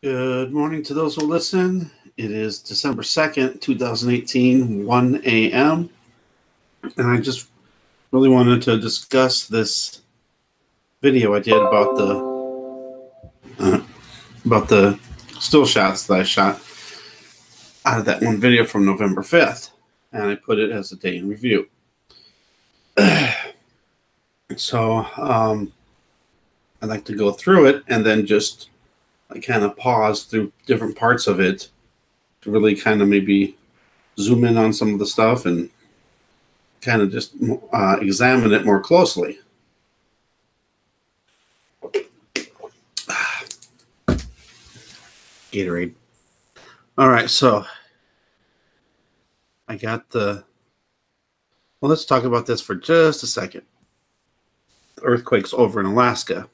Good morning to those who listen. It is December 2nd, 2018, 1 a.m. And I just really wanted to discuss this video I did about the still shots that I shot out of that one video from November 5th. And I put it as a day in review. So I'd like to go through it and then just I kind of pause through different parts of it to really kind of maybe zoom in on some of the stuff and kind of just examine it more closely. Gatorade. All right, so I got well, let's talk about this for just a second. Earthquakes over in Alaska.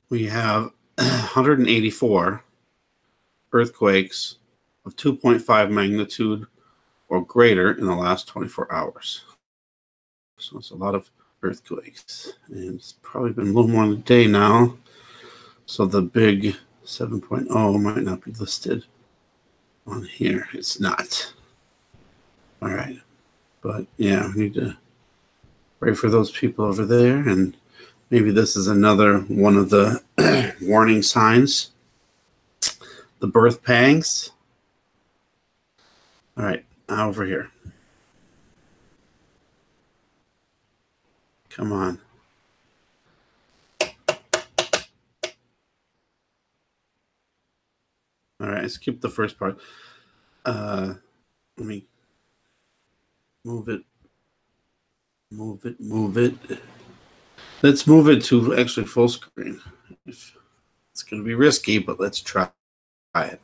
We have 184 earthquakes of 2.5 magnitude or greater in the last 24 hours. So it's a lot of earthquakes. And it's probably been a little more than a day now. So the big 7.0 might not be listed on here. It's not. All right. But yeah, we need to pray for those people over there, and maybe this is another one of the warning signs. The birth pangs. All right, over here. Come on. All right, let's keep the first part. Let me move it. Move it. Let's move it to actually full screen. It's going to be risky, but let's try it.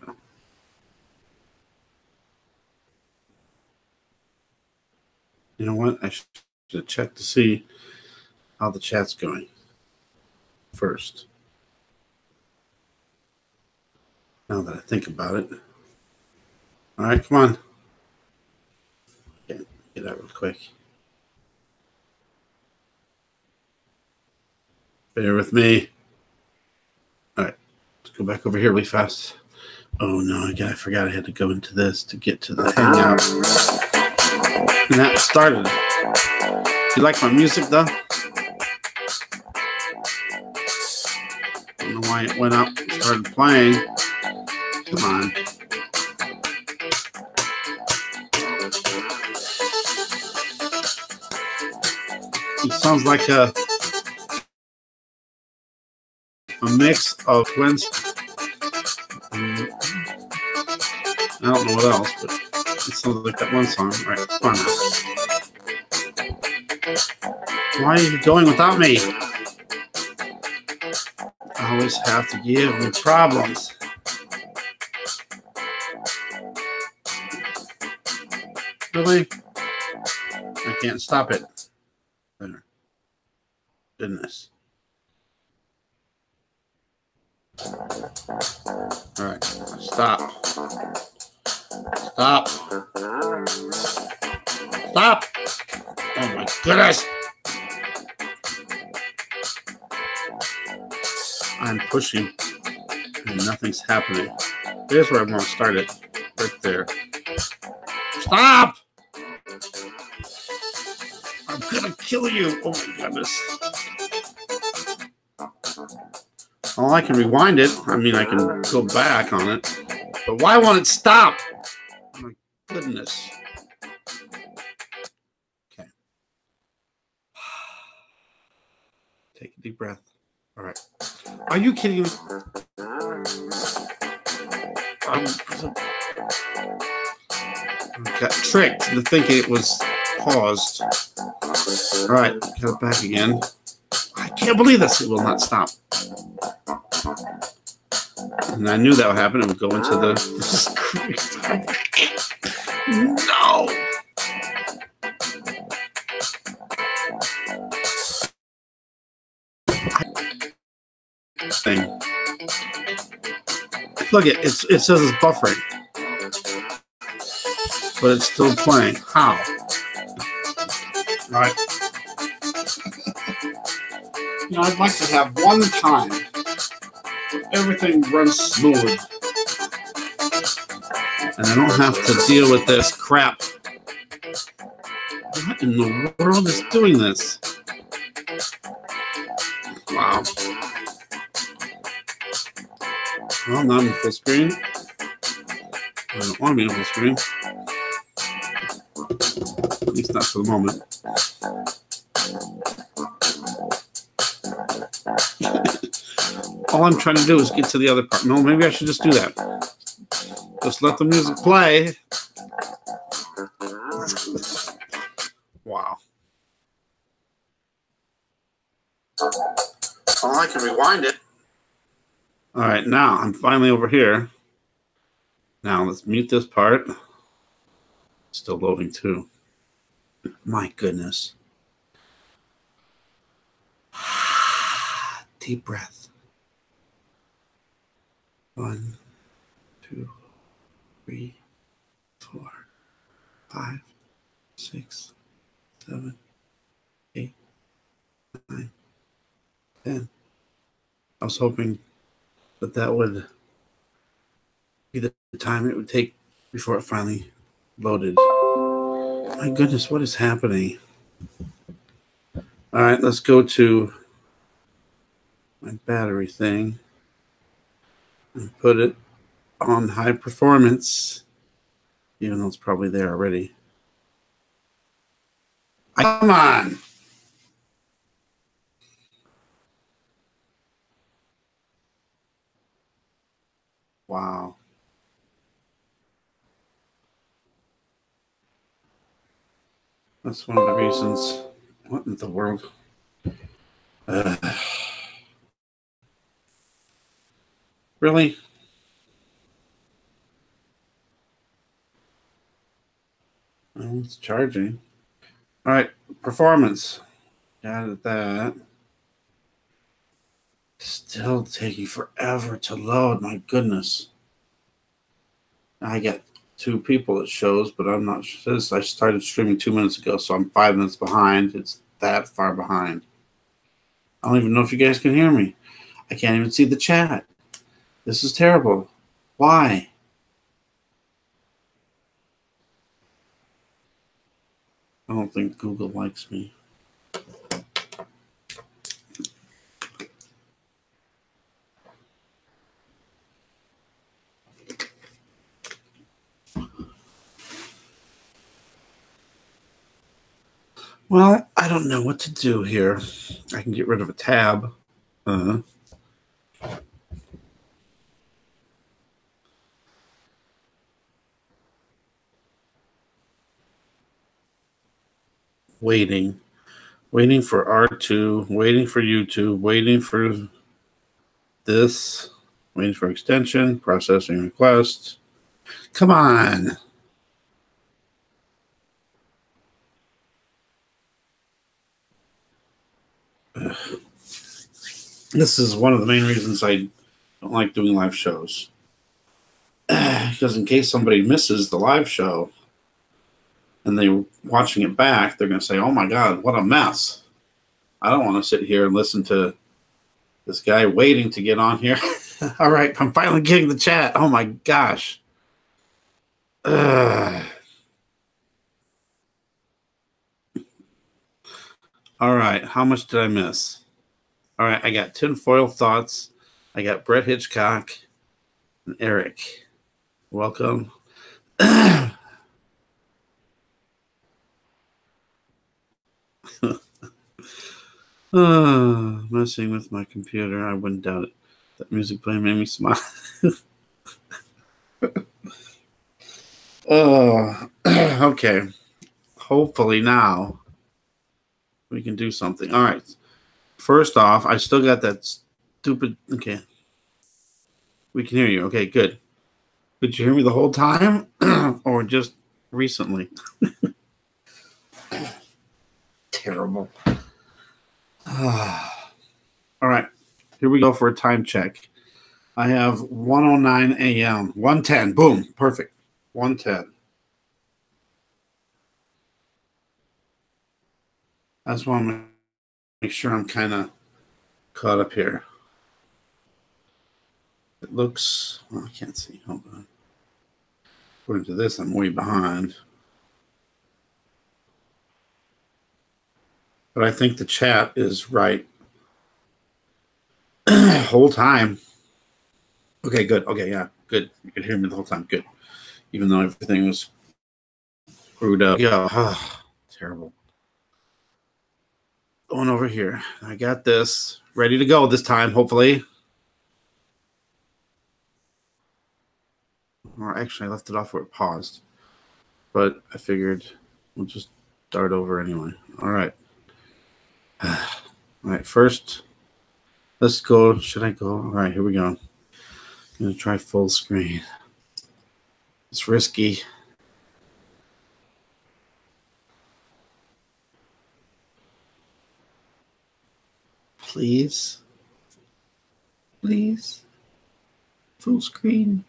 You know what? I should check to see how the chat's going first. Now that I think about it. All right, come on. Get out real quick. Bear with me. All right, let's go back over here really fast. Oh no, again, I forgot I had to go into this to get to the Hangout. And that started. You like my music though? Don't know why it went up and started playing. Come on. It sounds like a mix of Twins. I don't know what else, but it sounds like that one song. All right, come on now. Why are you going without me? I always have to give me problems. Really? I can't stop it. There. Goodness. All right, stop. Stop. Stop. Oh my goodness. I'm pushing and nothing's happening. Here's where I want to start it. Right there. Stop. I'm gonna kill you. Oh my goodness. Well, I can rewind it. I mean, I can go back on it. But why won't it stop? Oh my goodness. Okay. Take a deep breath. All right. Are you kidding me? I got tricked into thinking it was paused. All right. Get it back again. I can't believe this. It will not stop. And I knew that would happen. It would go into the no. Thing. Look, it says it's buffering, but it's still playing. How? All right. You know, I'd like to have one time everything runs smooth. And I don't have to deal with this crap. What in the world is doing this? Wow. Well, not in full screen. I don't want to be in full screen. At least not for the moment. All I'm trying to do is get to the other part. No, maybe I should just do that. Just let the music play. Wow. Oh, I can rewind it. All right, now I'm finally over here. Now let's mute this part. Still loading too. My goodness. Deep breath. 1, 2, 3, 4, 5, 6, 7, 8, 9, 10. I was hoping that would be the time it would take before it finally loaded. My goodness, what is happening? All right, let's go to my battery thing and put it on high performance, even though it's probably there already. Come on. Wow. That's one of the reasons. What in the world? Really? Oh, it's charging. All right, performance. Got that. Still taking forever to load. My goodness. I got 2 people it shows, but I'm not sure. I started streaming 2 minutes ago, so I'm 5 minutes behind. It's that far behind. I don't even know if you guys can hear me. I can't even see the chat. This is terrible. Why? I don't think Google likes me. Well, I don't know what to do here. I can get rid of a tab. Waiting for R2, waiting for YouTube, waiting for this, waiting for extension, processing request. Come on. Ugh. This is one of the main reasons I don't like doing live shows. Because in case somebody misses the live show and they're watching it back, they're going to say, oh my God, what a mess. I don't want to sit here and listen to this guy waiting to get on here. All right, I'm finally getting the chat. Oh my gosh. All right, how much did I miss? All right, I got Tinfoil Thoughts. I got Brett Hitchcock and Eric. Welcome. Messing with my computer. I wouldn't doubt it. That music playing made me smile. Oh, okay. Hopefully now we can do something. All right. First off, I still got that stupid. Okay. We can hear you. Okay, good. Did you hear me the whole time or just recently? Terrible. All right. Here we go for a time check. I have 1:09 a.m. 1:10. Boom. Perfect. 1:10. I just want to make sure I'm kind of caught up here. looks, well, I can't see. Hold on. According to this, I'm way behind. But I think the chat is right. Whole time. Okay, good. Okay, yeah, good. You could hear me the whole time. Good. Even though everything was screwed up. Yeah, terrible. Going over here. I got this ready to go this time, hopefully. Or actually, I left it off where it paused. But I figured we'll just start over anyway. All right. All right, first, let's go. Should I go? All right, here we go. I'm going to try full screen. It's risky. Please. Please. Full screen.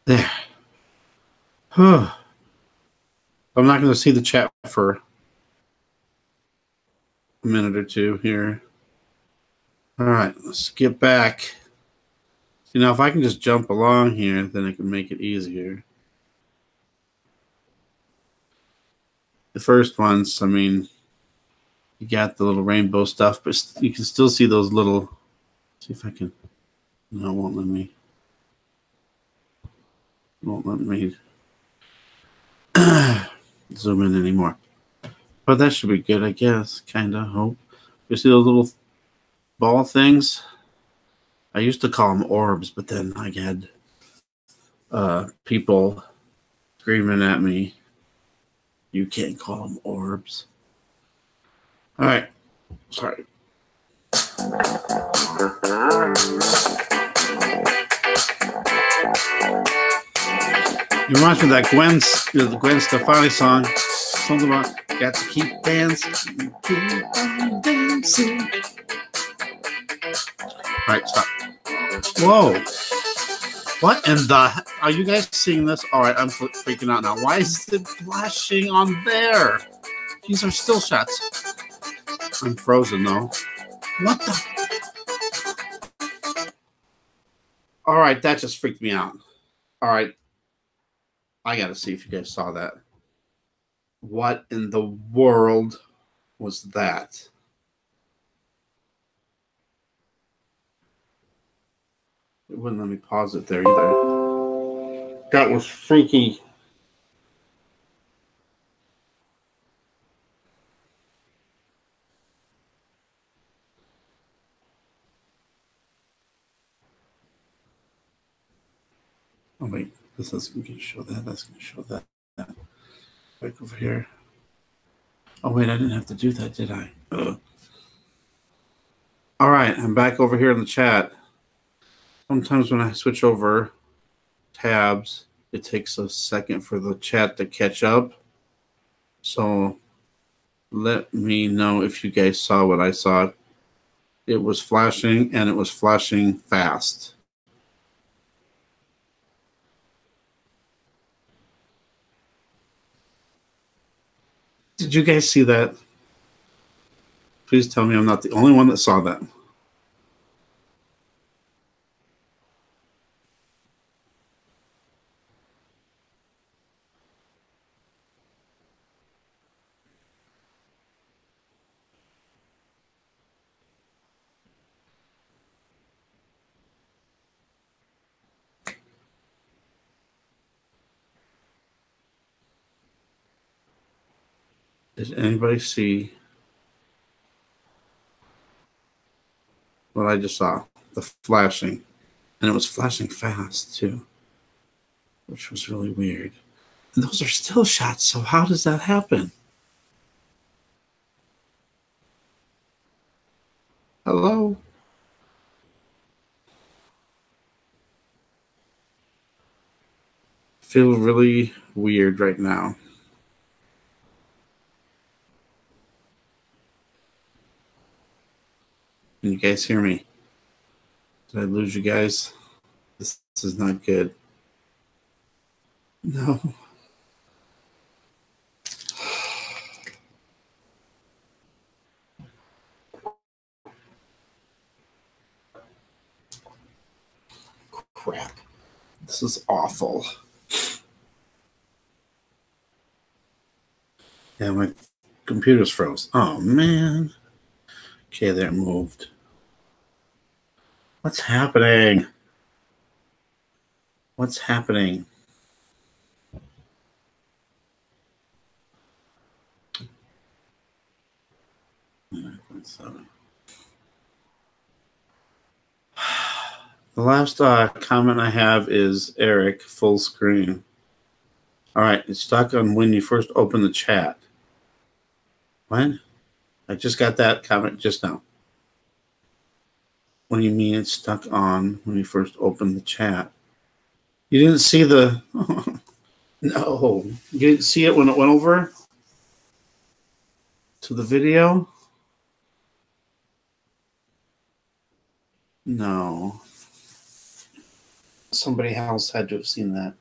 There. Huh. I'm not going to see the chat for a minute or two here. All right, let's get back. You know, if I can just jump along here, then it can make it easier. The first ones, I mean, you got the little rainbow stuff, but you can still see those little. See if I can. No, it won't let me. Won't let me zoom in anymore. But that should be good, I guess. Kind of hope. You see those little ball things? I used to call them orbs, but then I had people screaming at me, "You can't call them orbs." All right. Sorry. It reminds me of that the Gwen Stefani song. Something about got to keep dancing, keep on dancing. All right, stop. Whoa. What in the... Are you guys seeing this? All right, I'm freaking out now. Why is it flashing on there? These are still shots. I'm frozen, though. What the... All right, that just freaked me out. All right. I got to see if you guys saw that. What in the world was that? It wouldn't let me pause it there either. That was freaky. Oh, wait. This is going to show that. That's going to show that. Back over here. Oh, wait. I didn't have to do that, did I? Ugh. All right. I'm back over here in the chat. Sometimes when I switch over tabs, it takes a second for the chat to catch up. So let me know if you guys saw what I saw. It was flashing, and it was flashing fast. Did you guys see that? Please tell me I'm not the only one that saw that. Did anybody see what I just saw? The flashing. And it was flashing fast, too, which was really weird. And those are still shots, so how does that happen? Hello? I feel really weird right now. Can you guys hear me? Did I lose you guys? This is not good. No. This is awful. Yeah, my computer's froze. Oh, man. Okay, there, it moved. What's happening? What's happening? The last comment I have is Eric, full screen. All right, it's stuck on when you first open the chat. What? I just got that comment just now. What do you mean it's stuck on when you first opened the chat? You didn't see the... No. You didn't see it when it went over to the video? No. Somebody else had to have seen that.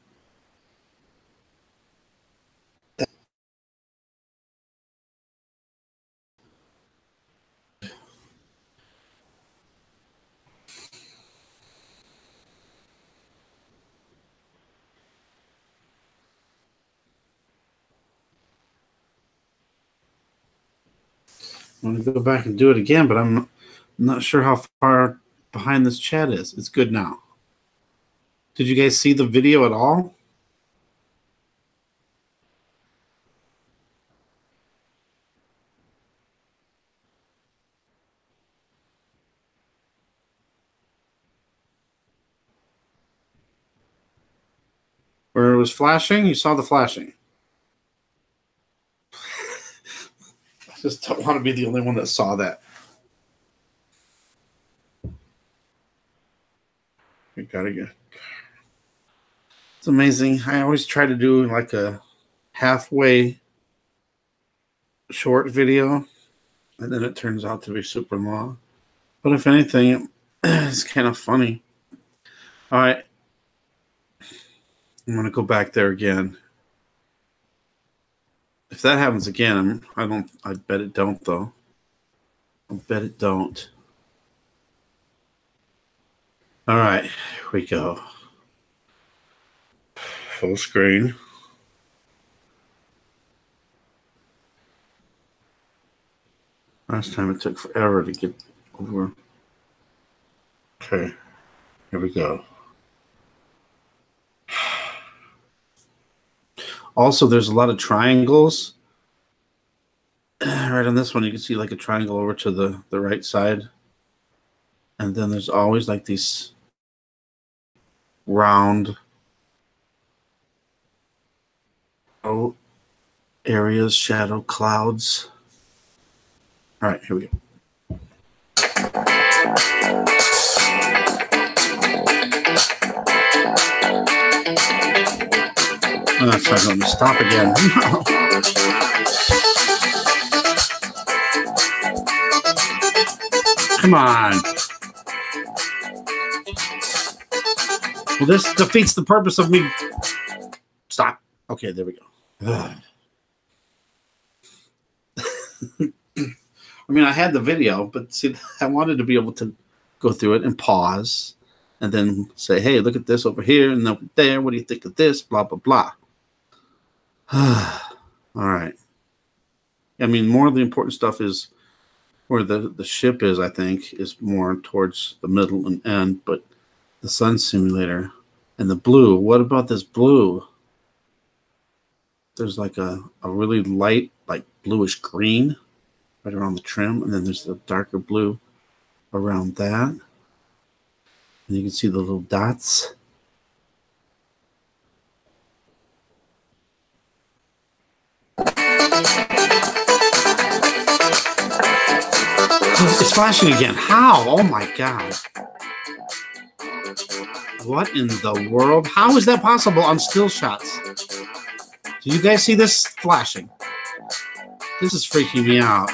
I'm going to go back and do it again, but I'm not sure how far behind this chat is. It's good now. Did you guys see the video at all? Where it was flashing? You saw the flashing. I just don't want to be the only one that saw that. We gotta go. It's amazing. I always try to do like a halfway short video, and then it turns out to be super long. But if anything, it's kind of funny. All right. I'm going to go back there again. If that happens again, I bet it don't, though. I bet it don't. All right, here we go. Full screen. Last time it took forever to get over. Okay, here we go. Also, there's a lot of triangles. Right on this one, you can see like a triangle over to the right side. And then there's always like these round areas, shadow clouds. All right, here we go. Oh, that's not going to stop again. Come on. Well, this defeats the purpose of me. Stop. Okay, there we go. I mean, I had the video, but see, I wanted to be able to go through it and pause and then say, hey, look at this over here and over there. What do you think of this? Blah, blah, blah. All right. I mean, more of the important stuff is where the ship is, I think, is more towards the middle and end, but the sun simulator and the blue. What about this blue? There's like a really light, like bluish green right around the trim, and then there's the darker blue around that. And you can see the little dots. It's flashing again. How? Oh my God. What in the world? How is that possible on still shots? Do you guys see this flashing? This is freaking me out.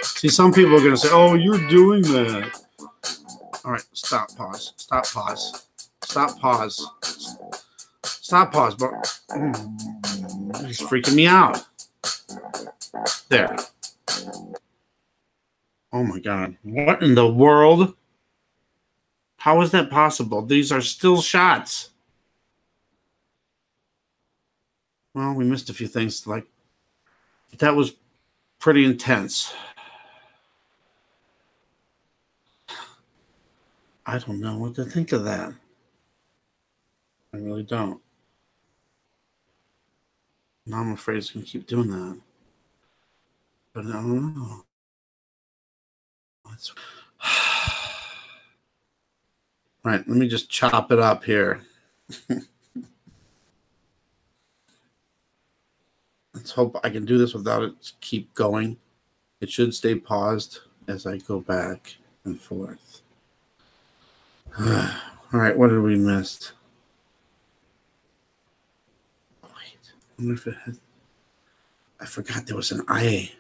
See, some people are going to say, oh, you're doing that. All right, stop, pause. Stop, pause. Stop, pause. Stop, pause. But he's freaking me out. There. Oh, my God. What in the world? How is that possible? These are still shots. Well, we missed a few things. Like, that was pretty intense. I don't know what to think of that. I really don't. Now I'm afraid it's going to keep doing that. But I don't know. Right, let me just chop it up here. Let's hope I can do this without it keep going. It should stay paused as I go back and forth. All right, what did we miss? Wait, I wonder if it had... I forgot there was an eye.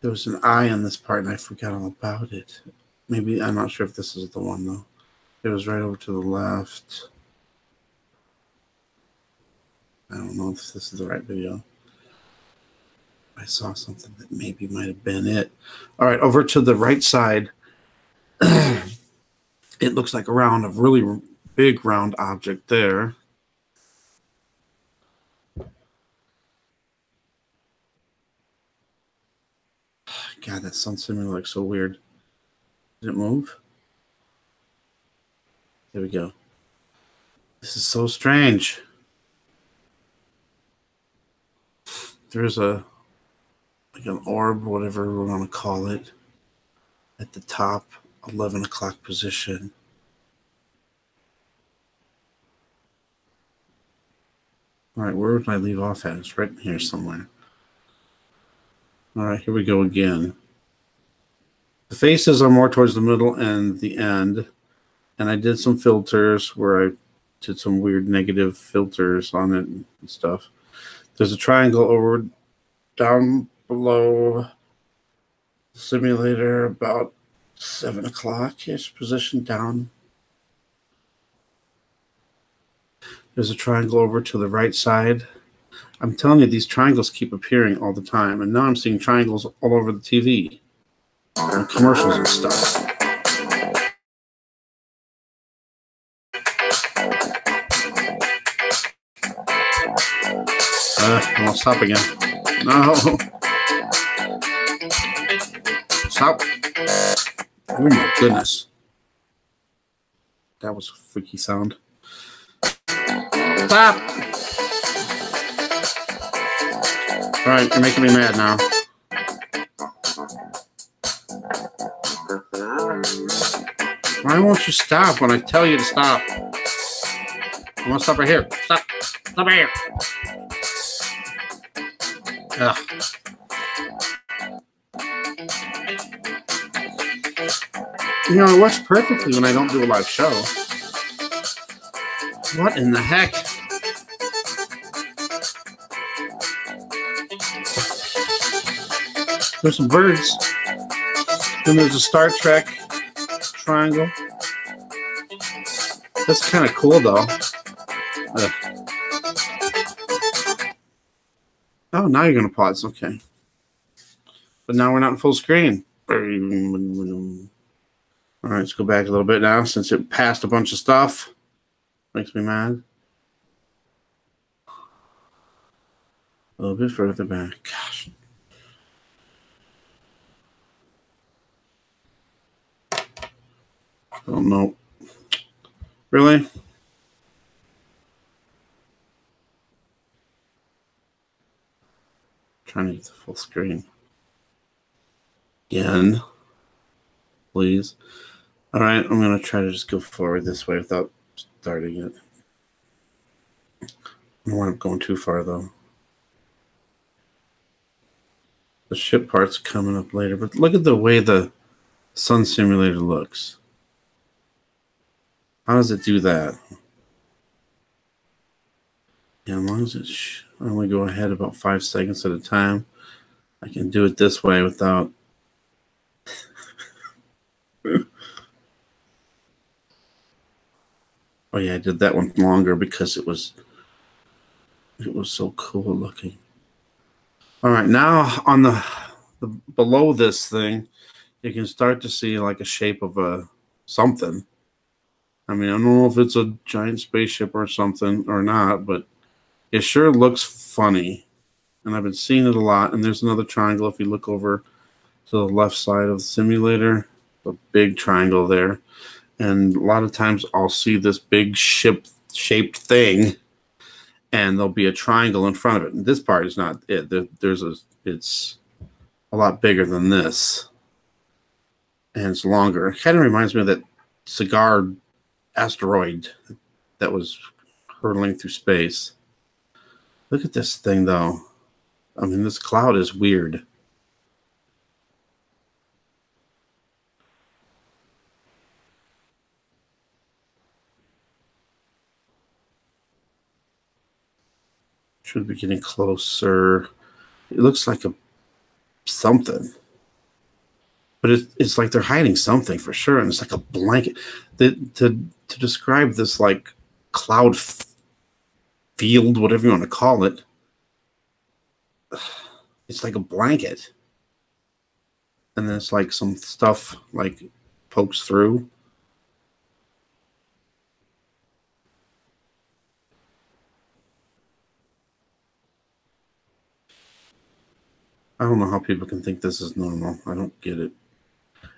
There was an eye on this part, and I forgot all about it. Maybe, I'm not sure if this is the one, though. It was right over to the left. I don't know if this is the right video. I saw something that maybe might have been it. All right, over to the right side. It looks like a really big round object there. God, that sun simulator looks so weird. Did it move? There we go. This is so strange. There's like an orb, whatever we're going to call it, at the top, 11 o'clock position. All right, where would I leave off at? It's right in here somewhere. All right, here we go again. The faces are more towards the middle and the end. And I did some filters where I did some weird negative filters on it and stuff. There's a triangle over down below the simulator about 7 o'clock-ish position down. There's a triangle over to the right side. I'm telling you, these triangles keep appearing all the time. And now I'm seeing triangles all over the TV and commercials and stuff. I'll stop again. No. Stop. Oh my goodness. That was a freaky sound. Stop. All right, you're making me mad now. Why won't you stop when I tell you to stop? I'm gonna stop right here. Stop. Stop right here. Ugh. You know, it works perfectly when I don't do a live show. What in the heck? There's some birds. Then there's a Star Trek triangle. That's kind of cool, though. Ugh. Oh, now you're going to pause. Okay. But now we're not in full screen. All right, let's go back a little bit now since it passed a bunch of stuff. Makes me mad. A little bit further back. Gosh. I don't know. Really? Trying to get the full screen. Again. Please. All right, I'm going to try to just go forward this way without starting it. I don't want to go too far, though. The ship part's coming up later, but look at the way the sun simulator looks. How does it do that? Yeah, as long as it I only go ahead about 5 seconds at a time, I can do it this way without... Oh yeah, I did that one longer because it was so cool looking. All right, now on the below this thing, you can start to see like a shape of a something. I mean, I don't know if it's a giant spaceship or something or not, but it sure looks funny. And I've been seeing it a lot. And there's another triangle if you look over to the left side of the simulator, a big triangle there. And a lot of times I'll see this big ship-shaped thing, and there'll be a triangle in front of it. And this part is not it. It's a lot bigger than this, and it's longer. It kind of reminds me of that cigar asteroid that was hurtling through space. Look at this thing, though. I mean, this cloud is weird. Should be getting closer. It looks like a something, but it's like they're hiding something for sure, and it's like a blanket. To describe this like cloud field, whatever you want to call it, it's like a blanket, and then it's like some stuff like pokes through. I don't know how people can think this is normal. I don't get it.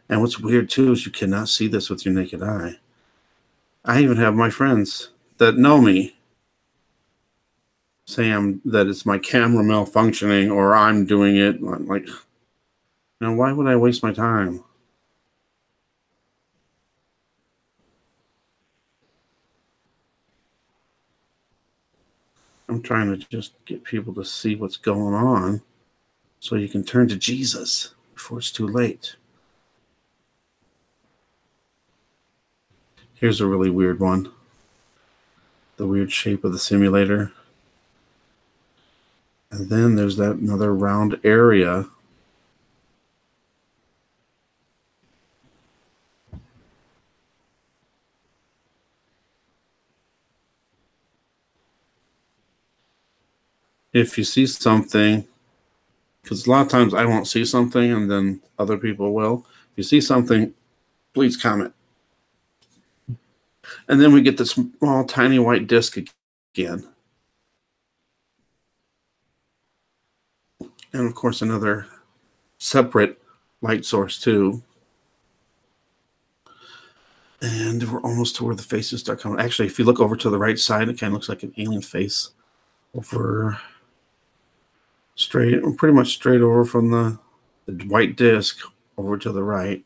And what's weird too is you cannot see this with your naked eye. I even have my friends that know me say that it's my camera malfunctioning or I'm doing it. I'm like, why would I waste my time? I'm trying to just get people to see what's going on so you can turn to Jesus before it's too late. Here's a really weird one. The weird shape of the simulator. And then there's that another round area. If you see something, because a lot of times I won't see something and then other people will. If you see something, please comment. And then we get this small, tiny white disc again. And of course, another separate light source too. And we're almost to where the faces start coming. Actually, if you look over to the right side, it kind of looks like an alien face over pretty much straight over from the white disc over to the right.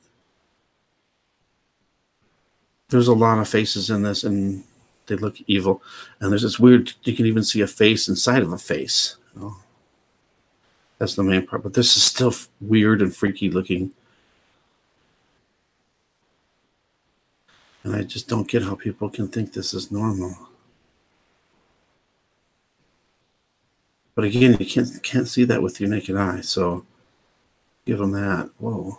There's a lot of faces in this, and they look evil. And there's this weird, you can even see a face inside of a face. That's the main part. But this is still weird and freaky looking. And I just don't get how people can think this is normal. But again, you can't see that with your naked eye, so give them that. Whoa.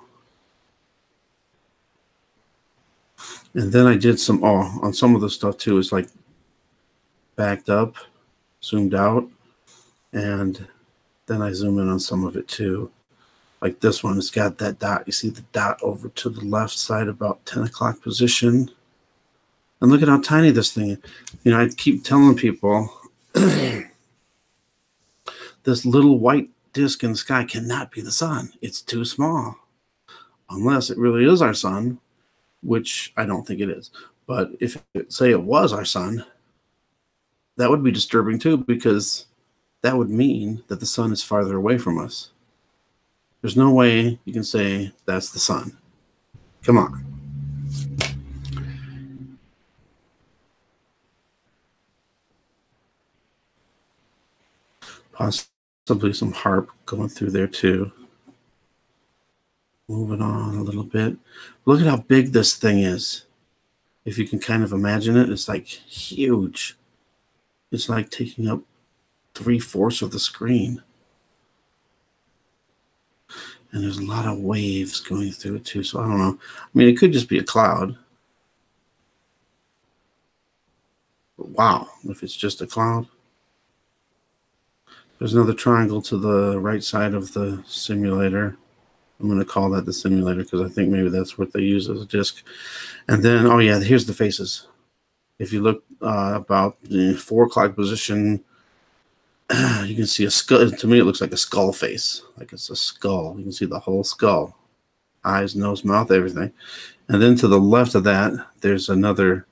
And then I did some, on some of the stuff too, is like backed up, zoomed out, and then I zoom in on some of it too. Like this one, it's got that dot. You see the dot over to the left side, about 10 o'clock position. And look at how tiny this thing is. I keep telling people this little white disc in the sky cannot be the sun. It's too small. Unless it really is our sun, which I don't think it is. But if say it was our sun, that would be disturbing too, because that would mean that the sun is farther away from us. There's no way you can say that's the sun. Come on. Possibly some HAARP going through there too. Moving on a little bit. Look at how big this thing is. If you can kind of imagine it, it's like huge. It's like taking up 3/4 of the screen. And there's a lot of waves going through it too. So I don't know. I mean, it could just be a cloud. But wow, if it's just a cloud. There's another triangle to the right side of the simulator. I'm going to call that the simulator because I think maybe that's what they use as a disc. And then, oh yeah, here's the faces. If you look about the 4 o'clock position, you can see a skull. To me, it looks like a skull face, like it's a skull. You can see the whole skull, eyes, nose, mouth, everything. And then to the left of that, there's another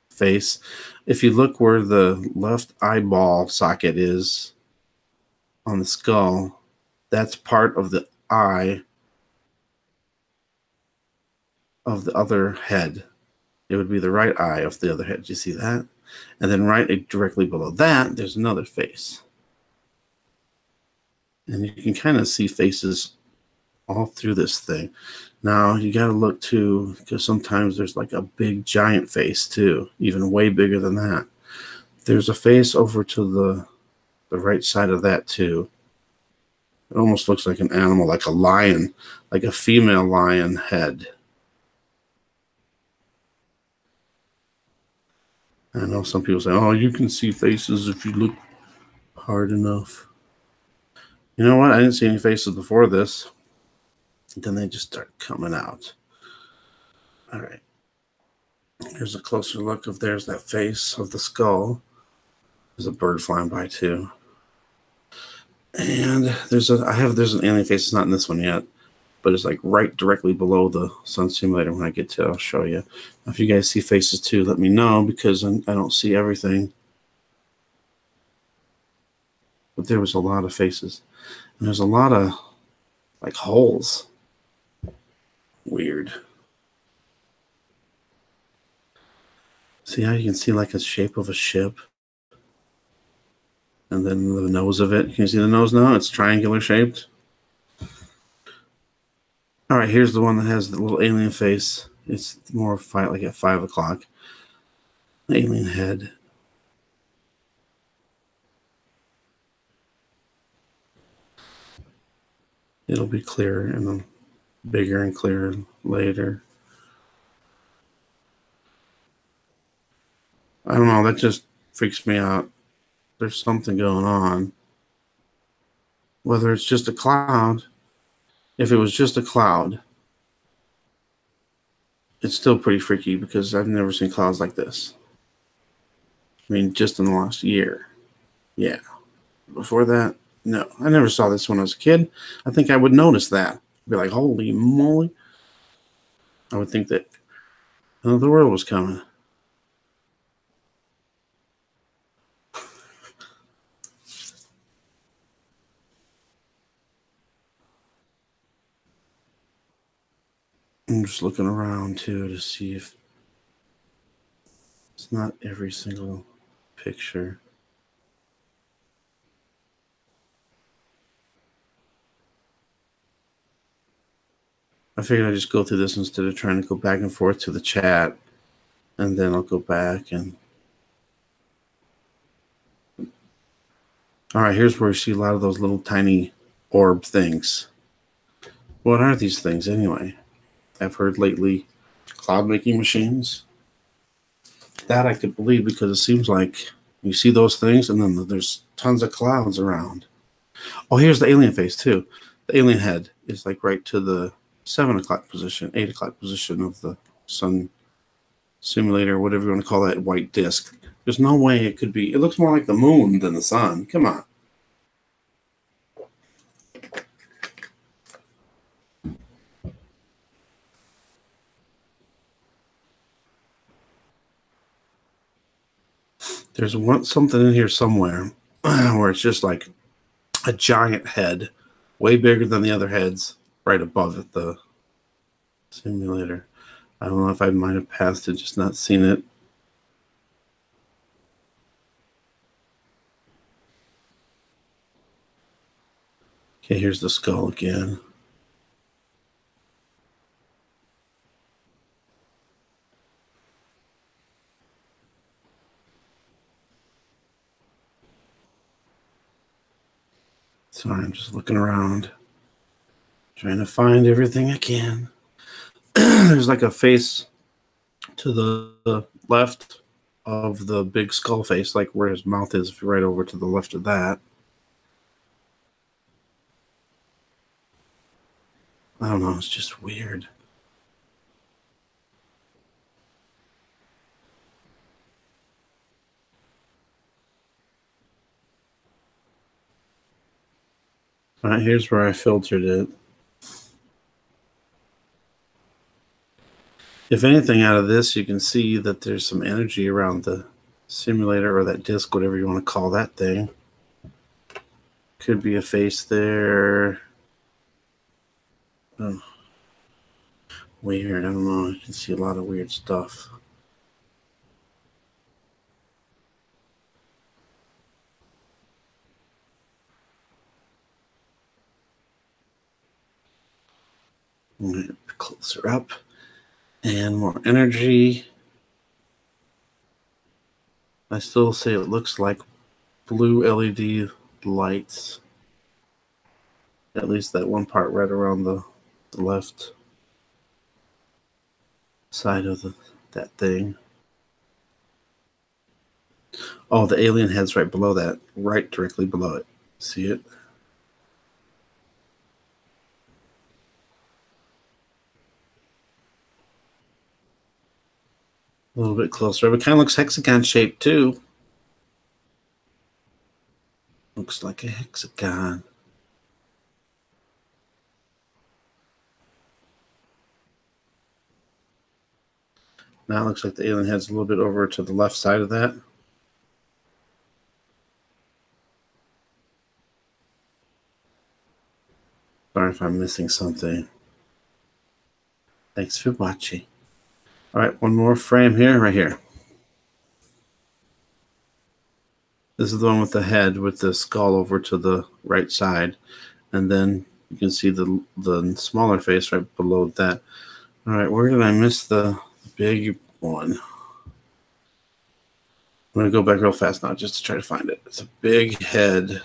face. If you look where the left eyeball socket is on the skull, that's part of the eye of the other head. It would be the right eye of the other head. Do you see that? And then right directly below that, there's another face. And you can kind of see faces all through this thing. Now, you got to look too, because sometimes there's like a big giant face too, even way bigger than that. There's a face over to the right side of that too. It almost looks like an animal, like a lion, like a female lion head. I know some people say, oh, you can see faces if you look hard enough. You know what? I didn't see any faces before this. Then they just start coming out. All right. Here's a closer look of there's that face of the skull. There's a bird flying by too. And there's an alien face. It's not in this one yet, but it's like right directly below the Sun Simulator. When I get to it, I'll show you. If you guys see faces too, let me know, because I don't see everything. But there was a lot of faces. And there's a lot of like holes. Weird. See how you can see like a shape of a ship? And then the nose of it. Can you see the nose now? It's triangular shaped. All right, here's the one that has the little alien face. It's more like at 5 o'clock. The alien head. It'll be clearer and then bigger and clearer later. I don't know, that just freaks me out. There's something going on. Whether it's just a cloud, if it was just a cloud, it's still pretty freaky because I've never seen clouds like this. I mean, just in the last year. Yeah. Before that, no. I never saw this when I was a kid. I think I would notice that. Be like, holy moly. I would think that the world was coming. I'm just looking around too to see if it's not every single picture. I figured I'd just go through this instead of trying to go back and forth to the chat, and then I'll go back and. All right, here's where you see a lot of those little tiny orb things. What are these things anyway? I've heard lately cloud making machines. That I could believe because it seems like you see those things and then there's tons of clouds around. Oh, here's the alien face too. The alien head is like right to the 7 o'clock position, 8 o'clock position of the Sun Simulator, whatever you want to call that white disc. There's no way it could be. It looks more like the moon than the sun. Come on. There's something in here somewhere where it's just like a giant head, way bigger than the other heads, right above it, the simulator. I don't know if I might have passed it, just not seen it. Okay, here's the skull again. Sorry, I'm just looking around, trying to find everything I can. There's like a face to the left of the big skull face, like where his mouth is, right over to the left of that. I don't know. It's just weird. All right, here's where I filtered it. If anything out of this, you can see that there's some energy around the simulator or that disc, whatever you want to call that thing. Could be a face there. Oh, weird. I don't know. I can see a lot of weird stuff. Closer up. And more energy. I still say it looks like blue LED lights. At least that one part right around the left side of that thing. Oh, the alien head's right below that. Right directly below it. See it? A little bit closer. But it kind of looks hexagon shaped too. Looks like a hexagon. Now it looks like the alien head's a little bit over to the left side of that. Sorry if I'm missing something. Thanks for watching. All right, one more frame here, right here. This is the one with the head with the skull over to the right side. And then you can see the smaller face right below that. All right, where did I miss the big one? I'm going to go back real fast now just to try to find it. It's a big head,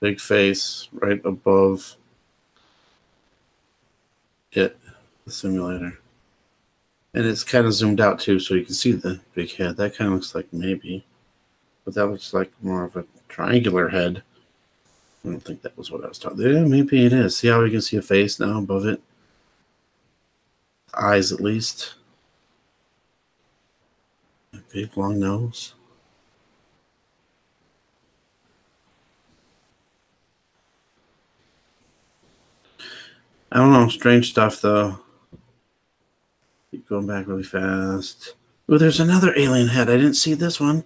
big face right above it, the simulator. And it's kind of zoomed out too, so you can see the big head. That kind of looks like maybe, but that looks like more of a triangular head. I don't think that was what I was talking about. Yeah, maybe it is. See how we can see a face now above it? Eyes, at least. A big, long nose. I don't know. Strange stuff, though. Keep going back really fast. Oh, there's another alien head. I didn't see this one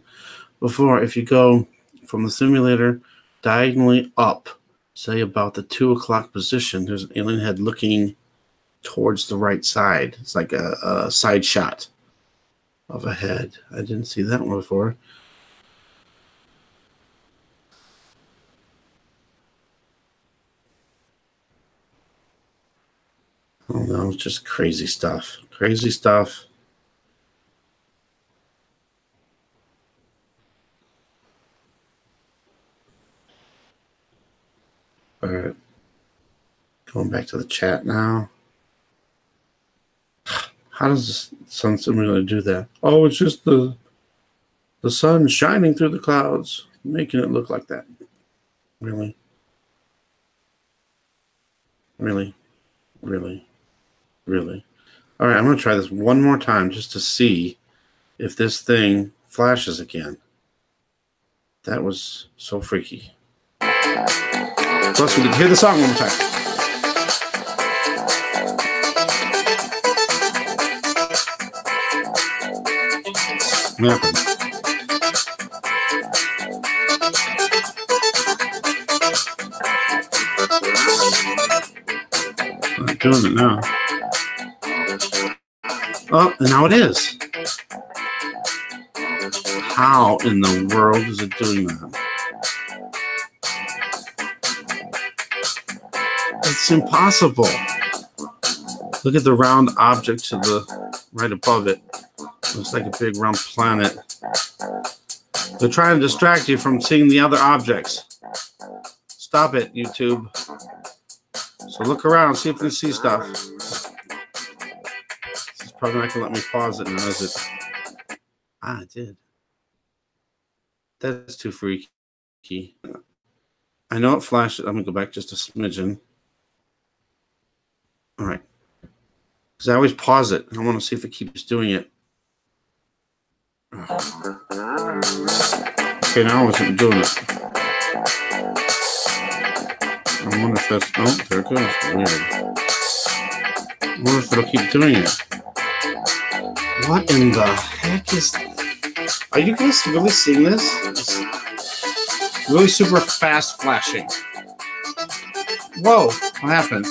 before. If you go from the simulator diagonally up, say about the 2 o'clock position, there's an alien head looking towards the right side. It's like a side shot of a head. I didn't see that one before. Oh no, it's just crazy stuff. Crazy stuff. All right. Going back to the chat now. How does the sun simulator do that? Oh, it's just the sun shining through the clouds, making it look like that. Really? Really? Really? Really? All right, I'm going to try this one more time just to see if this thing flashes again. That was so freaky. Plus, we can hear the song one more time. Nothing. I'm doing it now. Oh, and now it is. How in the world is it doing that? It's impossible. Look at the round object to the right above it. Looks like a big round planet. They're trying to distract you from seeing the other objects. Stop it, YouTube. So look around, see if you can see stuff. This is probably not going to let me pause it now, is it? Ah, it did. That's too freaky. I know it flashed. I'm going to go back just a smidgen. All right. Because I always pause it. I want to see if it keeps doing it. Okay, now it's doing it. I wonder if that's... Oh, there it goes. Weird. I wonder if it'll keep doing it. What in the heck is... Are you guys really seeing this? It's really super fast flashing. Whoa, what happened?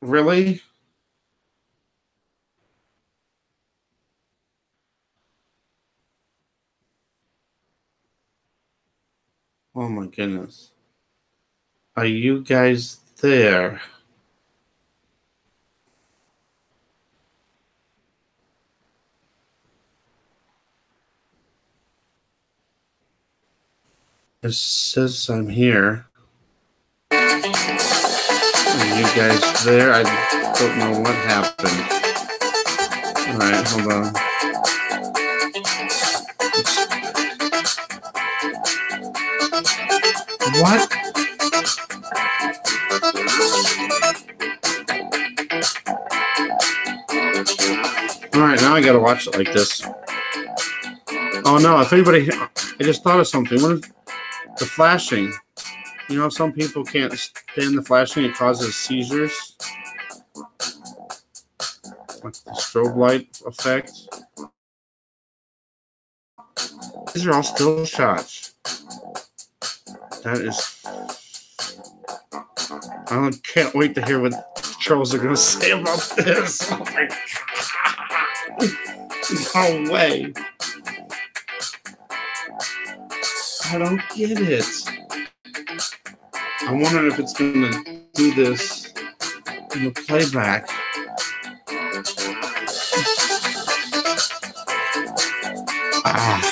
Really? Oh my goodness. Are you guys there? It says I'm here. Are you guys there? I don't know what happened. All right, hold on. What? All right, now I gotta watch it like this. Oh no, if anybody... I just thought of something. What is the flashing? You know, some people can't stand the flashing. It causes seizures. Like the strobe light effect. These are all still shots. That is... I can't wait to hear what trolls are going to say about this. Oh my God. No way. I don't get it. I'm wondering if it's going to do this in the playback.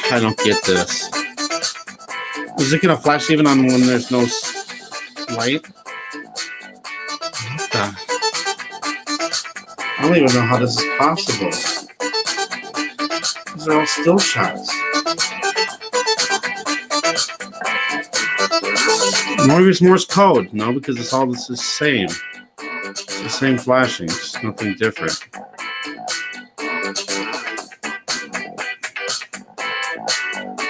I don't get this. Is it going to flash even on when there's no light? What the? I don't even know how this is possible. These are all still shots. Maybe it's Morse code. No, because it's all the same. It's the same flashing. It's nothing different.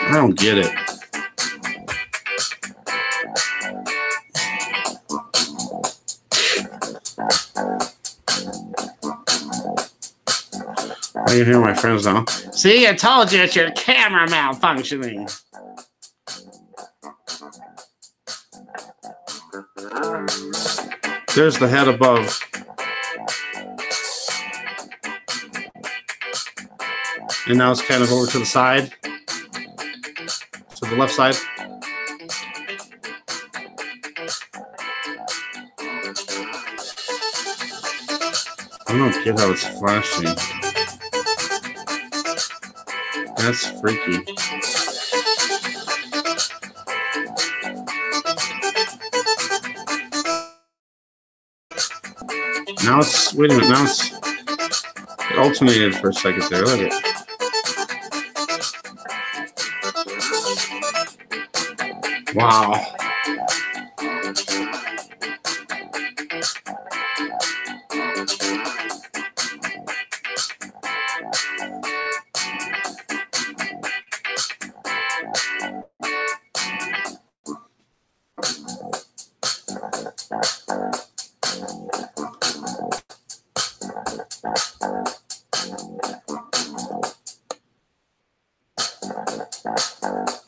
I don't get it. I can hear my friends now. See, I told you it's your camera malfunctioning. There's the head above. And now it's kind of over to the side. To the left side. I don't get how it's flashing. That's freaky. Now it's, wait a minute, now it's, it alternated for a second there, look at it. Wow.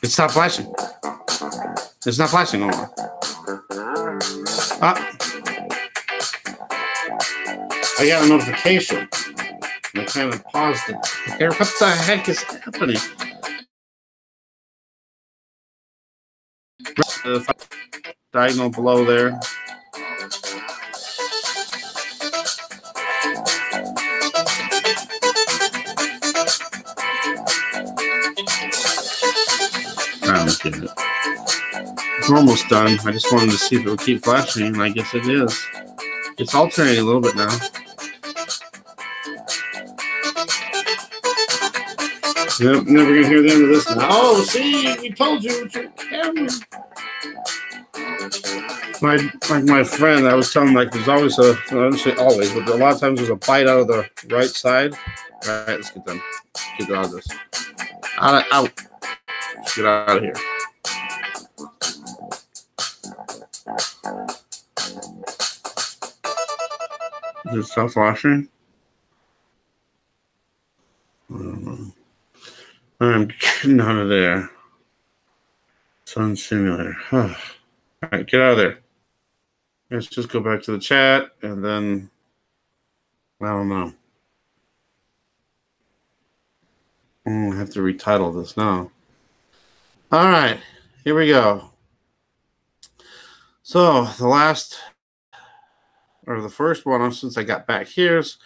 It's not flashing. It's not flashing no more. I got a notification. I kind of paused it. What the heck is happening? Diagonal below there. I don't get it. It's almost done. I just wanted to see if it would keep flashing, and I guess it is. It's alternating a little bit now. Yep, never gonna hear the end of this now. Oh, see, we told you it's your camera. my friend, I was telling him, like, there's always I don't say always, but a lot of times there's a bite out of the right side. All right, let's get them. Get out of this. Out. Get out of here. Does it stop flashing? I don't know. I'm getting out of there. Sun simulator. All right, get out of there. Let's just go back to the chat, and then I don't know. I have to retitle this now. All right, here we go. So the first one since I got back here is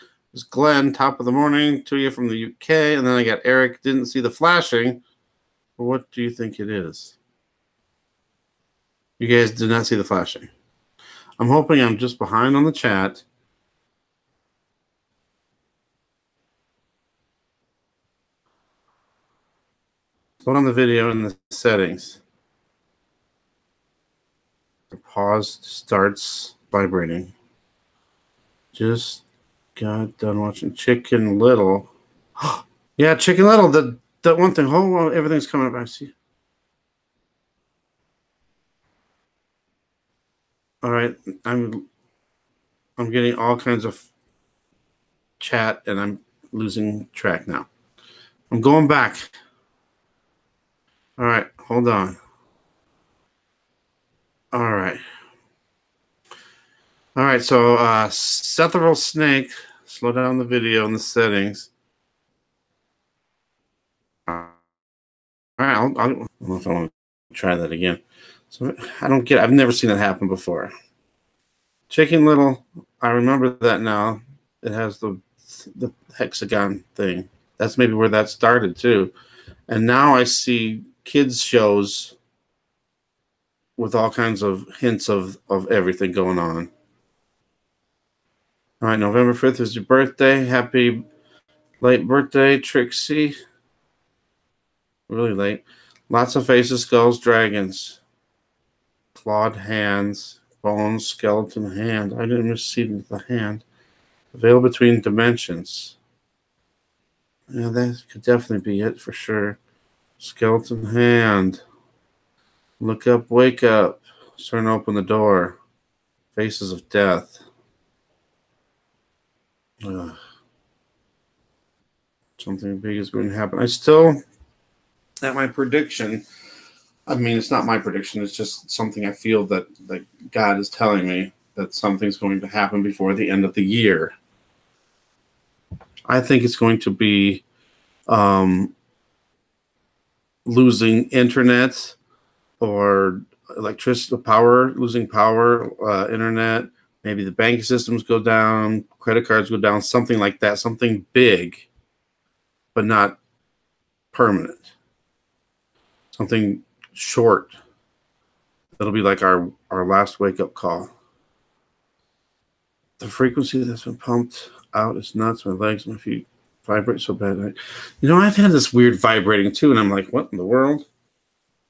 Glenn, top of the morning to you from the UK, and then I got Eric. Didn't see the flashing. What do you think it is? You guys did not see the flashing. I'm hoping I'm just behind on the chat. Put on the video in the settings. The pause starts vibrating. Just got done watching Chicken Little. Yeah, Chicken Little. That one thing. Hold on, everything's coming up. I see. All right, I'm getting all kinds of chat, and I'm losing track now. I'm going back. All right, hold on. All right. All right, so Sethable Snake, slow down the video in the settings. All right, I don't know if I want to try that again. So I've never seen that happen before. Chicken Little, I remember that now. It has the hexagon thing. That's maybe where that started too. And now I see kids shows with all kinds of hints of everything going on. All right, November 5th is your birthday. Happy late birthday, Trixie. Really late. Lots of faces, skulls, dragons. Clawed hands, bones, skeleton hand. I didn't see the hand. Veil between dimensions. Yeah, that could definitely be it for sure. Skeleton hand. Look up, wake up. Starting to open the door. Faces of death. Something big is going to happen. I still, at my prediction, I mean, it's not my prediction. It's just something I feel that God is telling me that something's going to happen before the end of the year. I think it's going to be losing internet or electricity, power, losing power, internet. Maybe the banking systems go down, credit cards go down, something like that, something big, but not permanent. Something short. That'll be like our last wake-up call. The frequency that's been pumped out is nuts. My legs, my feet vibrate so bad. You know, I've had this weird vibrating too, and I'm like, what in the world?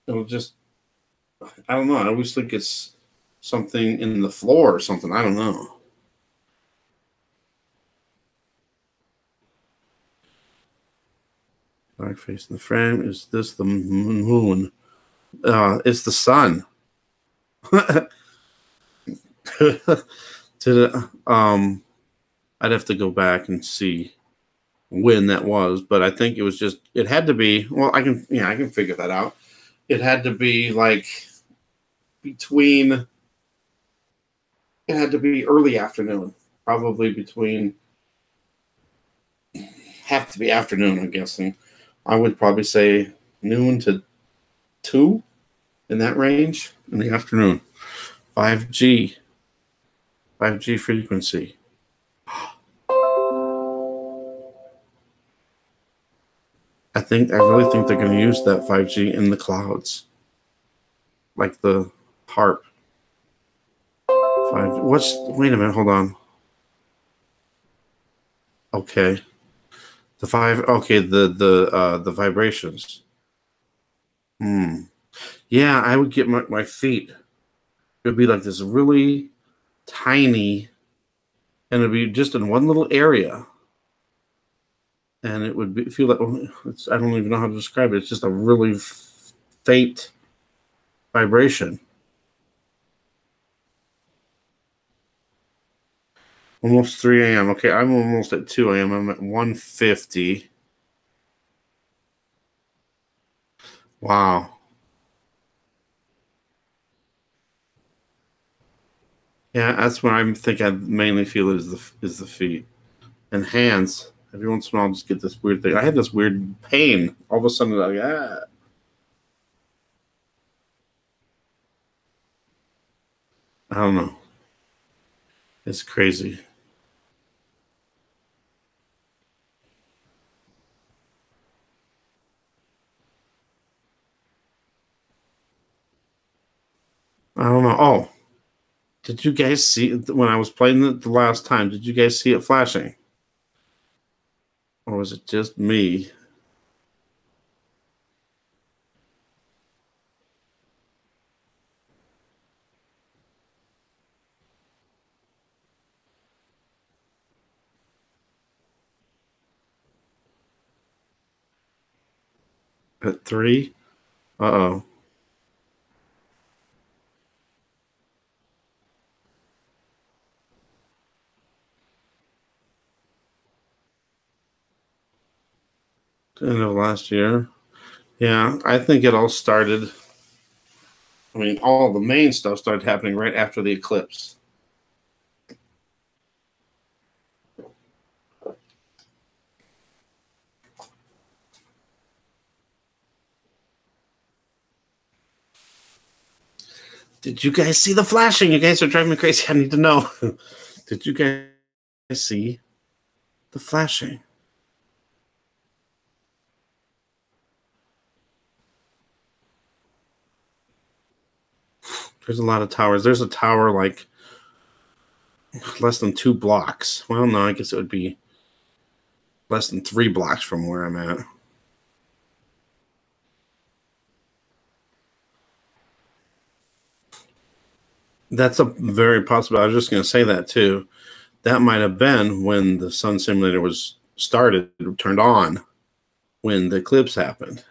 It'll just, I don't know. I always think it's something in the floor or something. I don't know. Dark face in the frame. Is this the moon? It's the sun. I'd have to go back and see when that was, but I think it was just, it had to be, well, I can figure that out. It had to be like it had to be early afternoon, probably between, have to be afternoon, I'm guessing. I would probably say noon to 2, in that range, in the afternoon. 5G frequency. I really think they're going to use that 5G in the clouds, like the HARP. Wait a minute, hold on. Okay. The vibrations. Yeah, I would get my feet. It'd be like this really tiny, and it'd be just in one little area. And it would feel like, I don't even know how to describe it. It's just a really faint vibration. Almost 3 a.m. Okay, I'm almost at 2 a.m. I'm at 1:50. Wow. Yeah, that's what I think I mainly feel is the feet and hands. Every once in a while, I'll just get this weird thing. I had this weird pain. All of a sudden, like, I don't know. It's crazy. I don't know. Oh, did you guys see it when I was playing it the last time? Did you guys see it flashing? Or was it just me? At 3? Uh-oh. End of last year. Yeah, I think it all started. I mean, all the main stuff started happening right after the eclipse. Did you guys see the flashing? You guys are driving me crazy. I need to know. Did you guys see the flashing? There's a lot of towers. There's a tower like less than 2 blocks. Well, no, I guess it would be less than 3 blocks from where I'm at. That's a very possible. I was just going to say that too. That might have been when the sun simulator was started, turned on, when the eclipse happened.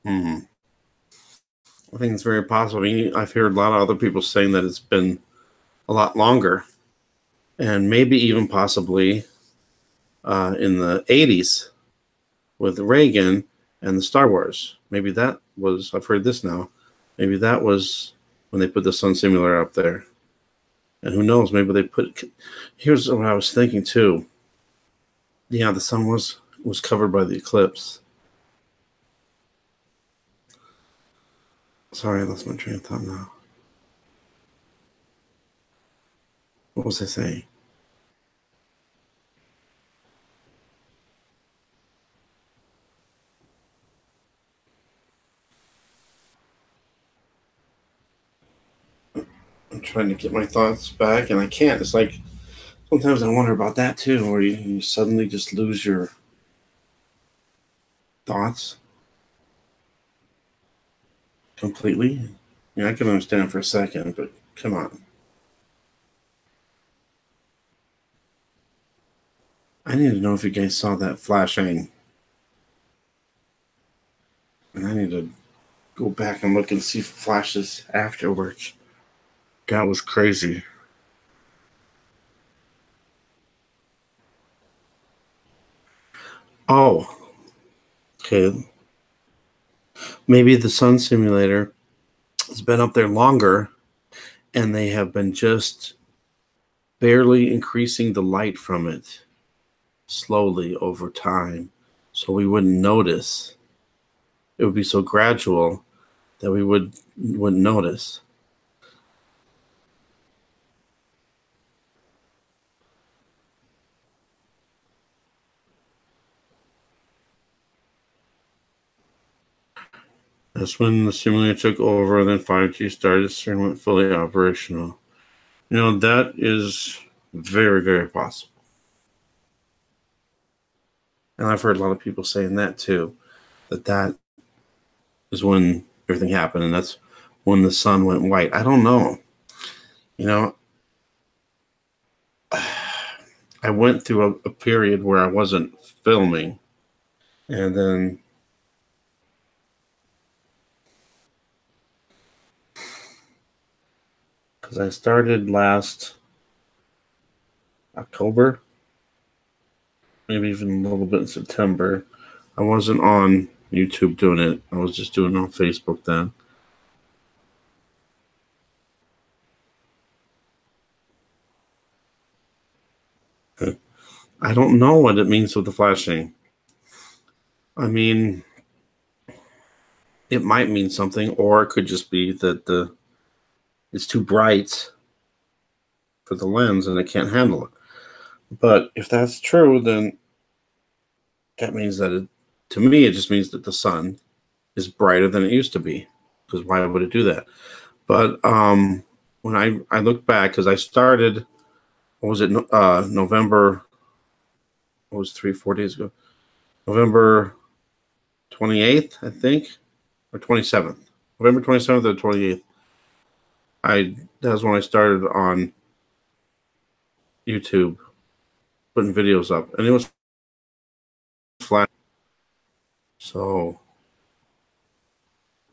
Hmm. I think it's very possible. I mean, I've heard a lot of other people saying that it's been a lot longer, and maybe even possibly in the 80s with Reagan and the Star Wars. Maybe that was, I've heard this now, maybe that was when they put the sun simulator up there. And who knows, maybe they put, here's what I was thinking too. Yeah, the sun was covered by the eclipse. Sorry, I lost my train of thought now. What was I saying? I'm trying to get my thoughts back, and I can't. It's like sometimes I wonder about that too, where you suddenly just lose your thoughts completely. I can understand for a second, but come on. I need to know if you guys saw that flashing. And I need to go back and look and see flashes afterwards. That was crazy. Oh, okay. Maybe the sun simulator has been up there longer and they have been just barely increasing the light from it slowly over time so we wouldn't notice. It would be so gradual that we wouldn't notice. That's when the simulator took over, and then 5G started and went fully operational. That is very, very possible. And I've heard a lot of people saying that too, that is when everything happened. And that's when the sun went white. I don't know. You know, I went through a period where I wasn't filming, and then because I started last October, maybe even a little bit in September. I wasn't on YouTube doing it. I was just doing it on Facebook then. I don't know what it means with the flashing. I mean, it might mean something, or it could just be that it's too bright for the lens and it can't handle it. But if that's true, then that means that to me, it just means that the sun is brighter than it used to be. Because why would it do that? But when I look back, because I started, what was it, November, what was 3-4 days ago? November 28th, I think, or 27th. November 27th or 28th. That's when I started on YouTube, putting videos up, and it was flash. So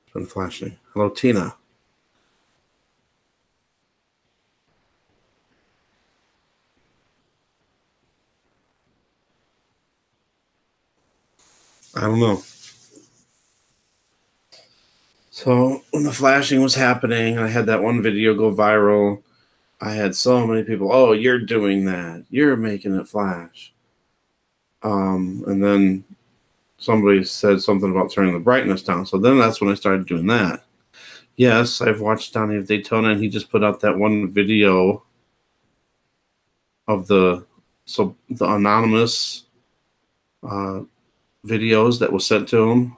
it's been flashing. Hello, Tina. I don't know. So when the flashing was happening, I had that one video go viral. I had so many people, oh, you're doing that. You're making it flash. And then somebody said something about turning the brightness down. So then that's when I started doing that. Yes, I've watched Donnie of Daytona, and he just put out that one video of the anonymous videos that was sent to him.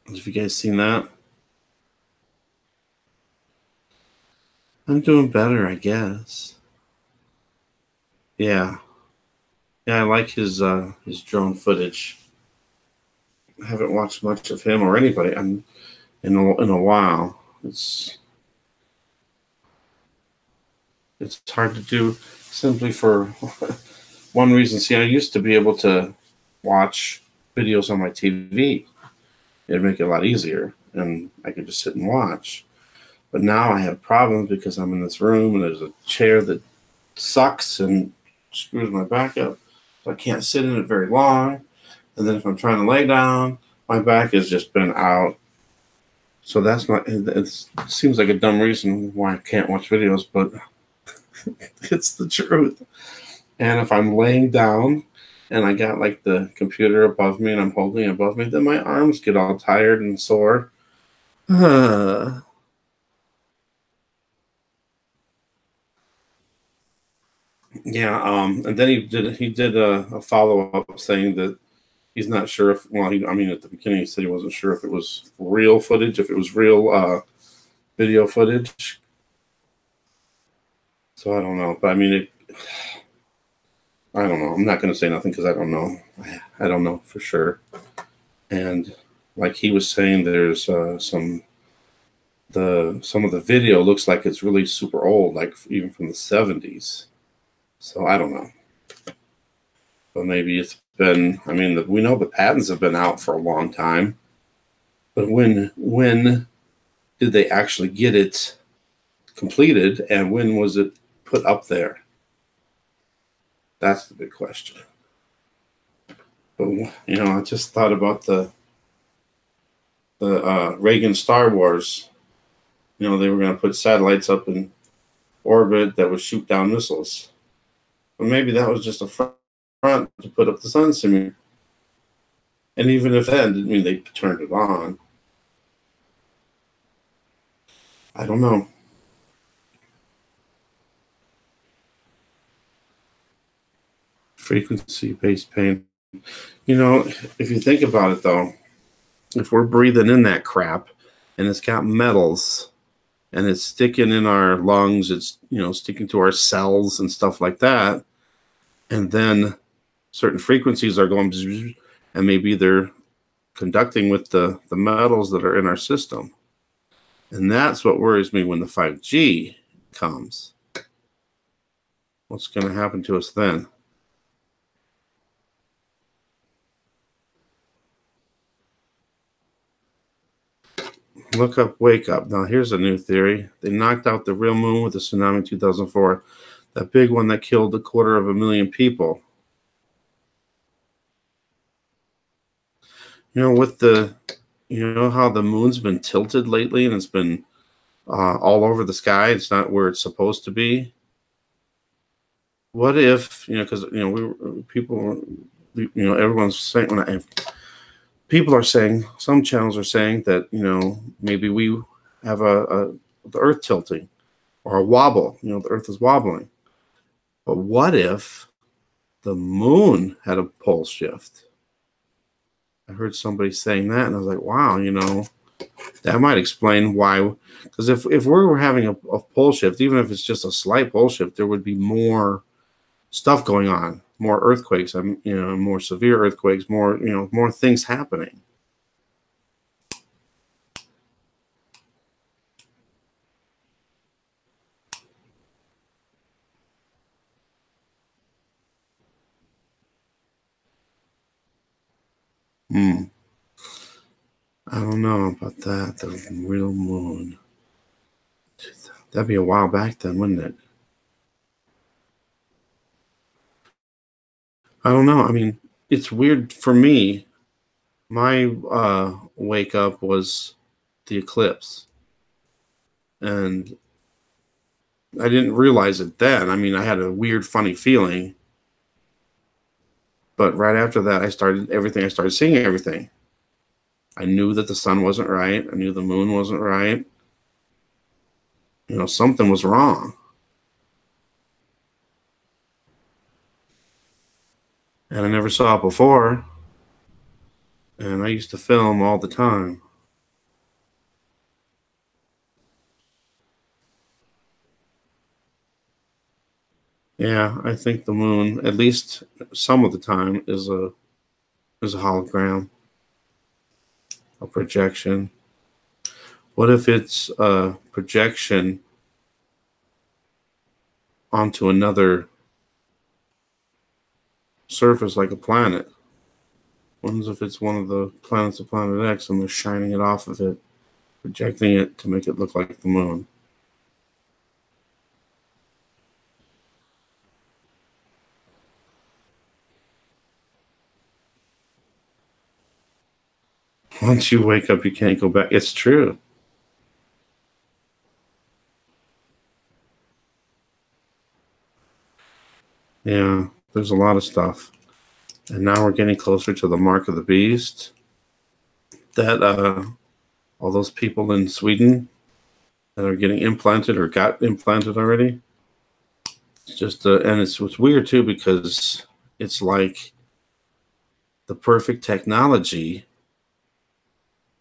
Have you guys seen that? I'm doing better, I guess. Yeah. Yeah, I like his drone footage. I haven't watched much of him or anybody in a while. It's hard to do simply for one reason. See, I used to be able to watch videos on my TV. It'd make it a lot easier, and I could just sit and watch. But now I have problems because I'm in this room and there's a chair that sucks and screws my back up. So I can't sit in it very long. And then if I'm trying to lay down, my back has just been out. So it seems like a dumb reason why I can't watch videos, but it's the truth. And if I'm laying down and I got like the computer above me and I'm holding it above me, then my arms get all tired and sore. Yeah, and then he did a follow-up saying that he's not sure if, well, I mean, at the beginning he said he wasn't sure if it was real footage, if it was real video footage. So I don't know, but I mean, I don't know. I'm not going to say nothing because I don't know. I don't know for sure. And like he was saying, there's some of the video looks like it's really super old, like even from the 70s. So I don't know. But maybe it's been, I mean, we know the patents have been out for a long time. But when did they actually get it completed, and when was it put up there? That's the big question. But, you know, I just thought about the Reagan Star Wars. You know, they were going to put satellites up in orbit that would shoot down missiles. But maybe that was just a front to put up the sun simulator. And even if that didn't mean they turned it on. I don't know. Frequency-based pain. You know, if you think about it, though, if we're breathing in that crap and it's got metals and it's sticking in our lungs, it's, you know, sticking to our cells and stuff like that, and then certain frequencies are going, and maybe they're conducting with the metals that are in our system. And that's what worries me when the 5G comes. What's going to happen to us then? Look up, wake up. Now, here's a new theory. They knocked out the real moon with the tsunami in 2004, that big one that killed 250,000 people. You know, with the, you know how the moon's been tilted lately and it's been all over the sky. It's not where it's supposed to be. What if, you know, because, you know, people, you know, everyone's saying, people are saying, some channels are saying that, you know, maybe we have the earth tilting or a wobble, you know, the earth is wobbling. But what if the moon had a pole shift? I heard somebody saying that, and I was like, wow, you know, that might explain why. Because if we were having a pole shift, even if it's just a slight pole shift, there would be more stuff going on, more earthquakes, you know, more severe earthquakes, more, you know, more things happening. I don't know about that. The real moon. That'd be a while back then, wouldn't it? I don't know. I mean, it's weird for me. My wake up was the eclipse. And I didn't realize it then. I mean, I had a weird, funny feeling. But right after that, I started seeing everything. I knew that the sun wasn't right. I knew the moon wasn't right. You know, something was wrong. And I never saw it before. And I used to film all the time. Yeah, I think the moon, at least some of the time, is a hologram, a projection. What if it's a projection onto another surface like a planet? What if it's one of the planets of Planet X and they're shining it off of it, projecting it to make it look like the moon? Once you wake up, you can't go back. It's true. Yeah, there's a lot of stuff. And now we're getting closer to the mark of the beast. That all those people in Sweden that are getting implanted or got implanted already. It's just and it's weird too, because it's like the perfect technology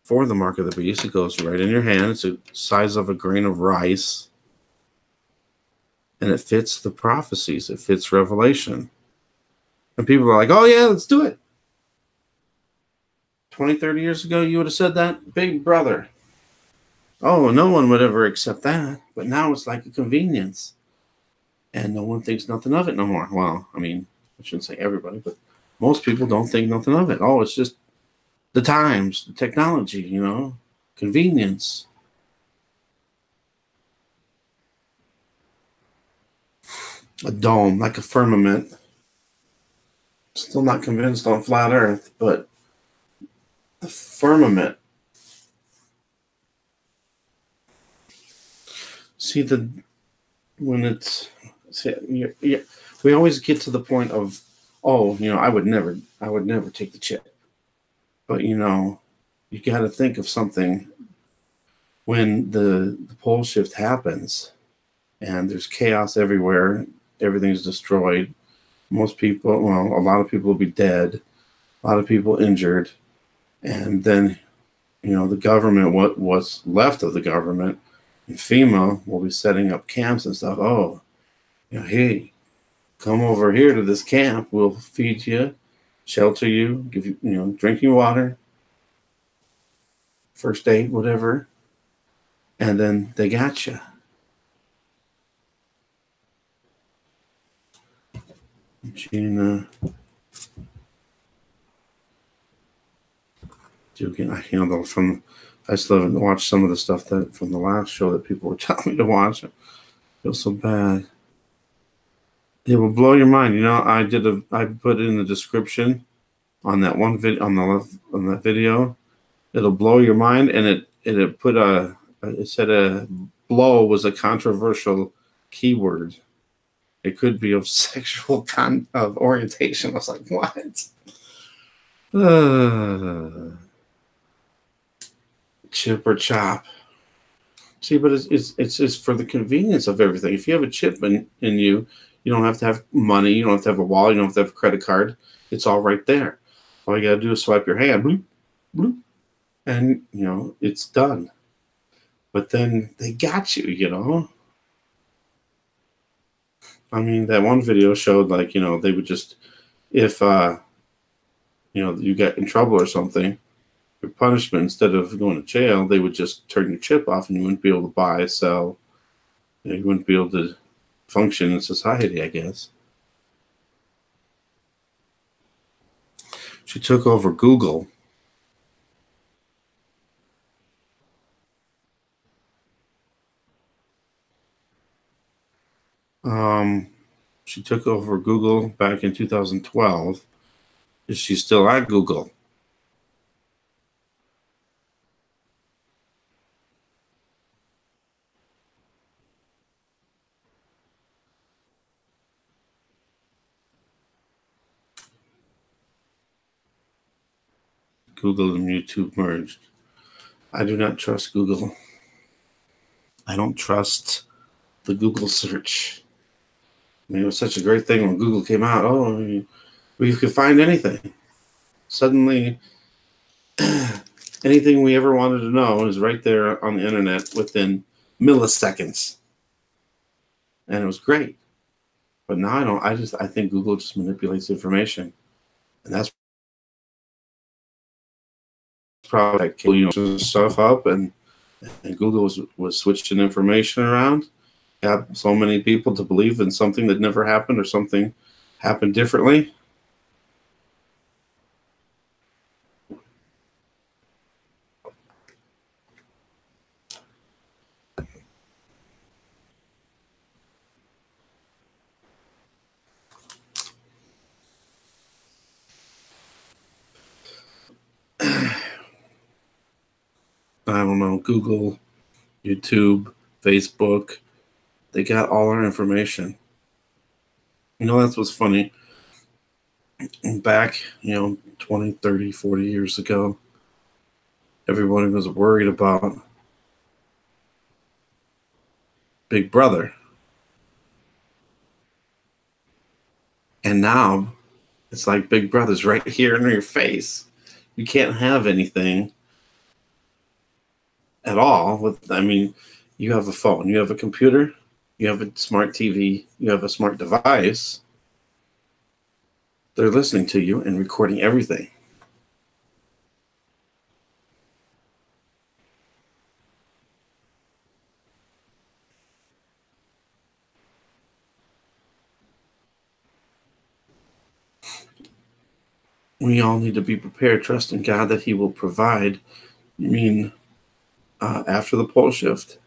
for the mark of the beast. It goes right in your hand. It's the size of a grain of rice. And it fits the prophecies. It fits Revelation. And people are like, oh yeah, let's do it. 20, 30 years ago, you would have said that? Big brother. Oh, no one would ever accept that. But now it's like a convenience. And no one thinks nothing of it no more. Well, I mean, I shouldn't say everybody, but most people don't think nothing of it. Oh, it's just the times, the technology, you know, convenience. A dome, like a firmament. Still not convinced on flat Earth, but the firmament. See, when it's, we always get to the point of, oh, you know, I would never take the chip. But, you know, you got to think of something when the pole shift happens and there's chaos everywhere, everything's destroyed. Most people, well, a lot of people will be dead, a lot of people injured. And then, you know, the government, what's left of the government, and FEMA will be setting up camps and stuff. Oh, you know, hey, come over here to this camp. We'll feed you, shelter you, give you, you know, drinking water. first date, whatever, and then they got you. Gina, I still haven't watched some of the stuff that from the last show that people were telling me to watch. I feel so bad. It will blow your mind. You know, I put in the description on that one video on that video. It'll blow your mind, and it said a blow was a controversial keyword. It could be of sexual of orientation. I was like, what? Chip or chop. See, but it's just for the convenience of everything. If you have a chip in you, you don't have to have money. You don't have to have a wallet. You don't have to have a credit card. It's all right there. All you got to do is swipe your hand, bloop, bloop, and, you know, it's done. But then they got you, you know. I mean, that one video showed, like, you know, they would just, if, you know, you get in trouble or something, your punishment, instead of going to jail, they would just turn your chip off and you wouldn't be able to buy, sell. You know, you wouldn't be able to function in society, I guess. She took over Google. She took over Google back in 2012. Is she still at Google? Google and YouTube merged. I do not trust Google. I don't trust the Google search. I mean, it was such a great thing when Google came out. Oh, we could find anything. Suddenly, anything we ever wanted to know is right there on the internet within milliseconds. And it was great. But now I think Google just manipulates information. And that's probably like, you know, stuff up and Google was switching information around. Got so many people to believe in something that never happened or something happened differently. I don't know, Google, YouTube, Facebook, they got all our information. You know, that's what's funny. Back, you know, 20, 30, 40 years ago, everybody was worried about Big Brother. And now it's like Big Brother's right here in your face. You can't have anything at all. I mean, you have a phone, you have a computer, you have a smart TV, you have a smart device. They're listening to you and recording everything. We all need to be prepared, trust in God that He will provide. You mean after the pole shift?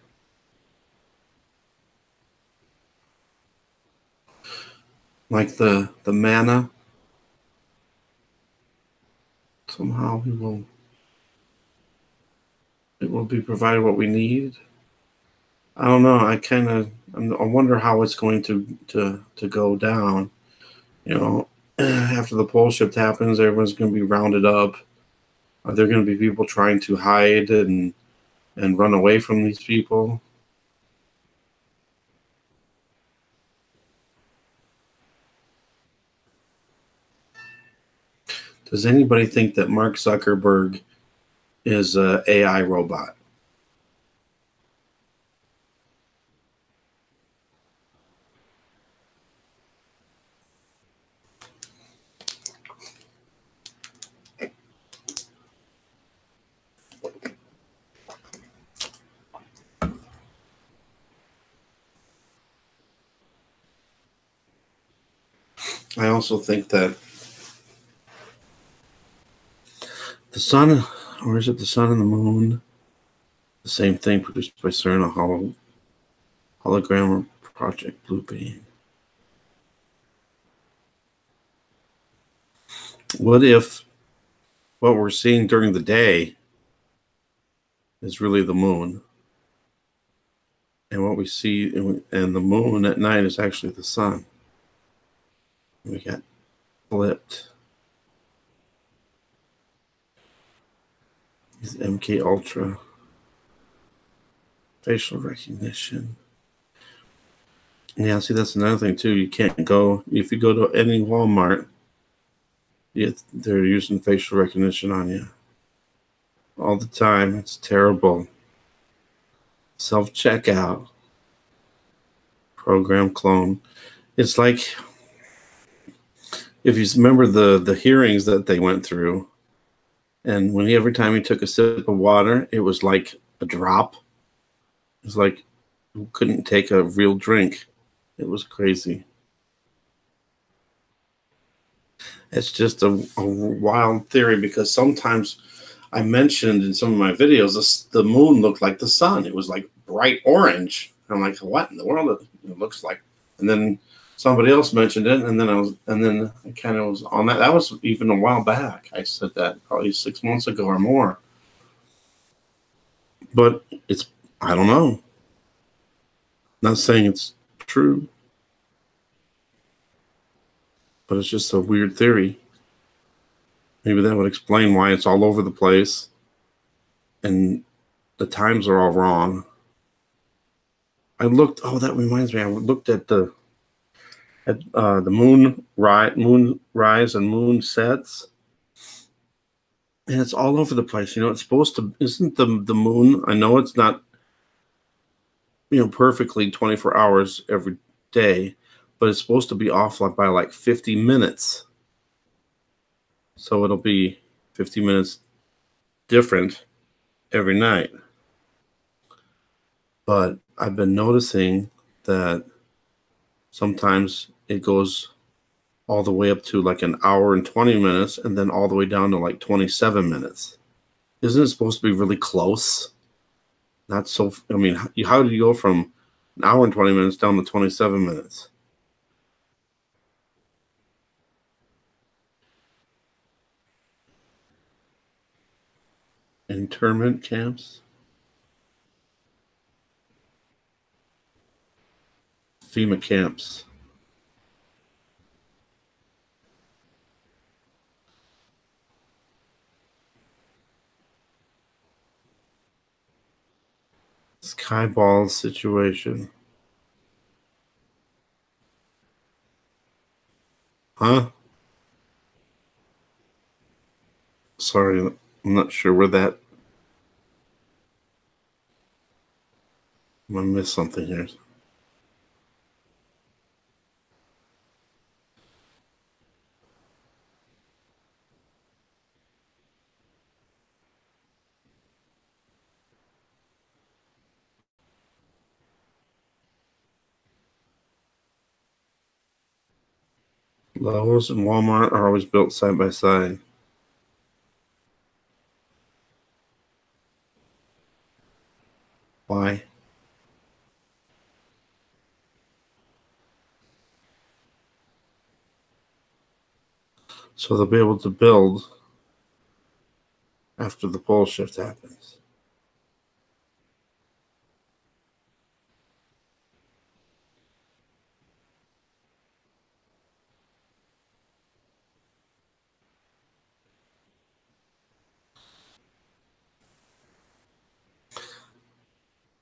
Like the manna, somehow it will be provided what we need. I don't know. I wonder how it's going to go down. You know, after the pole shift happens, everyone's going to be rounded up. Are there going to be people trying to hide and run away from these people? Does anybody think that Mark Zuckerberg is an AI robot? I also think that the sun, or is it the sun and the moon? The same thing produced by CERN, a hologram project Blue Beam. What if what we're seeing during the day is really the moon? And what we see and the moon at night is actually the sun. We got flipped. These MK Ultra facial recognition. Yeah, see, that's another thing too. You can't go if you go to any Walmart. They're using facial recognition on you all the time. It's terrible. Self checkout, program clone. It's like if you remember the hearings that they went through, and every time he took a sip of water, it was like a drop. It was like you couldn't take a real drink. It was crazy. It's just a wild theory because sometimes I mentioned in some of my videos the moon looked like the sun. It was like bright orange. I'm like, what in the world it looks like? And then somebody else mentioned it, and then I kind of was on that. That was even a while back. I said that probably 6 months ago or more. But I don't know. Not saying it's true, but it's just a weird theory. Maybe that would explain why it's all over the place and the times are all wrong. That reminds me, I looked at the moon rise and moon sets, and it's all over the place. It's supposed to, isn't the moon, I know it's not, perfectly 24 hours every day, but it's supposed to be off by like 50 minutes. So it'll be 50 minutes different every night. But I've been noticing that sometimes it goes all the way up to like an hour and 20 minutes and then all the way down to like 27 minutes. Isn't it supposed to be really close? Not so, how do you go from an hour and 20 minutes down to 27 minutes? Internment camps? FEMA camps. Skyball situation. Huh? Sorry, I'm not sure where that. I'm gonna miss something here. Lowe's and Walmart are always built side by side. Why? So they'll be able to build after the pole shift happens.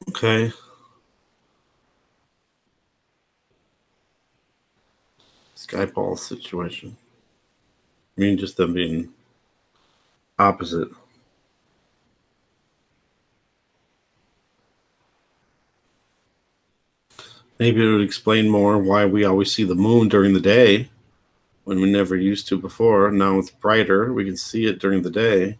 Okay. Skyball situation. I mean, just them being opposite. Maybe it would explain more why we always see the moon during the day when we never used to before. Now it's brighter. We can see it during the day.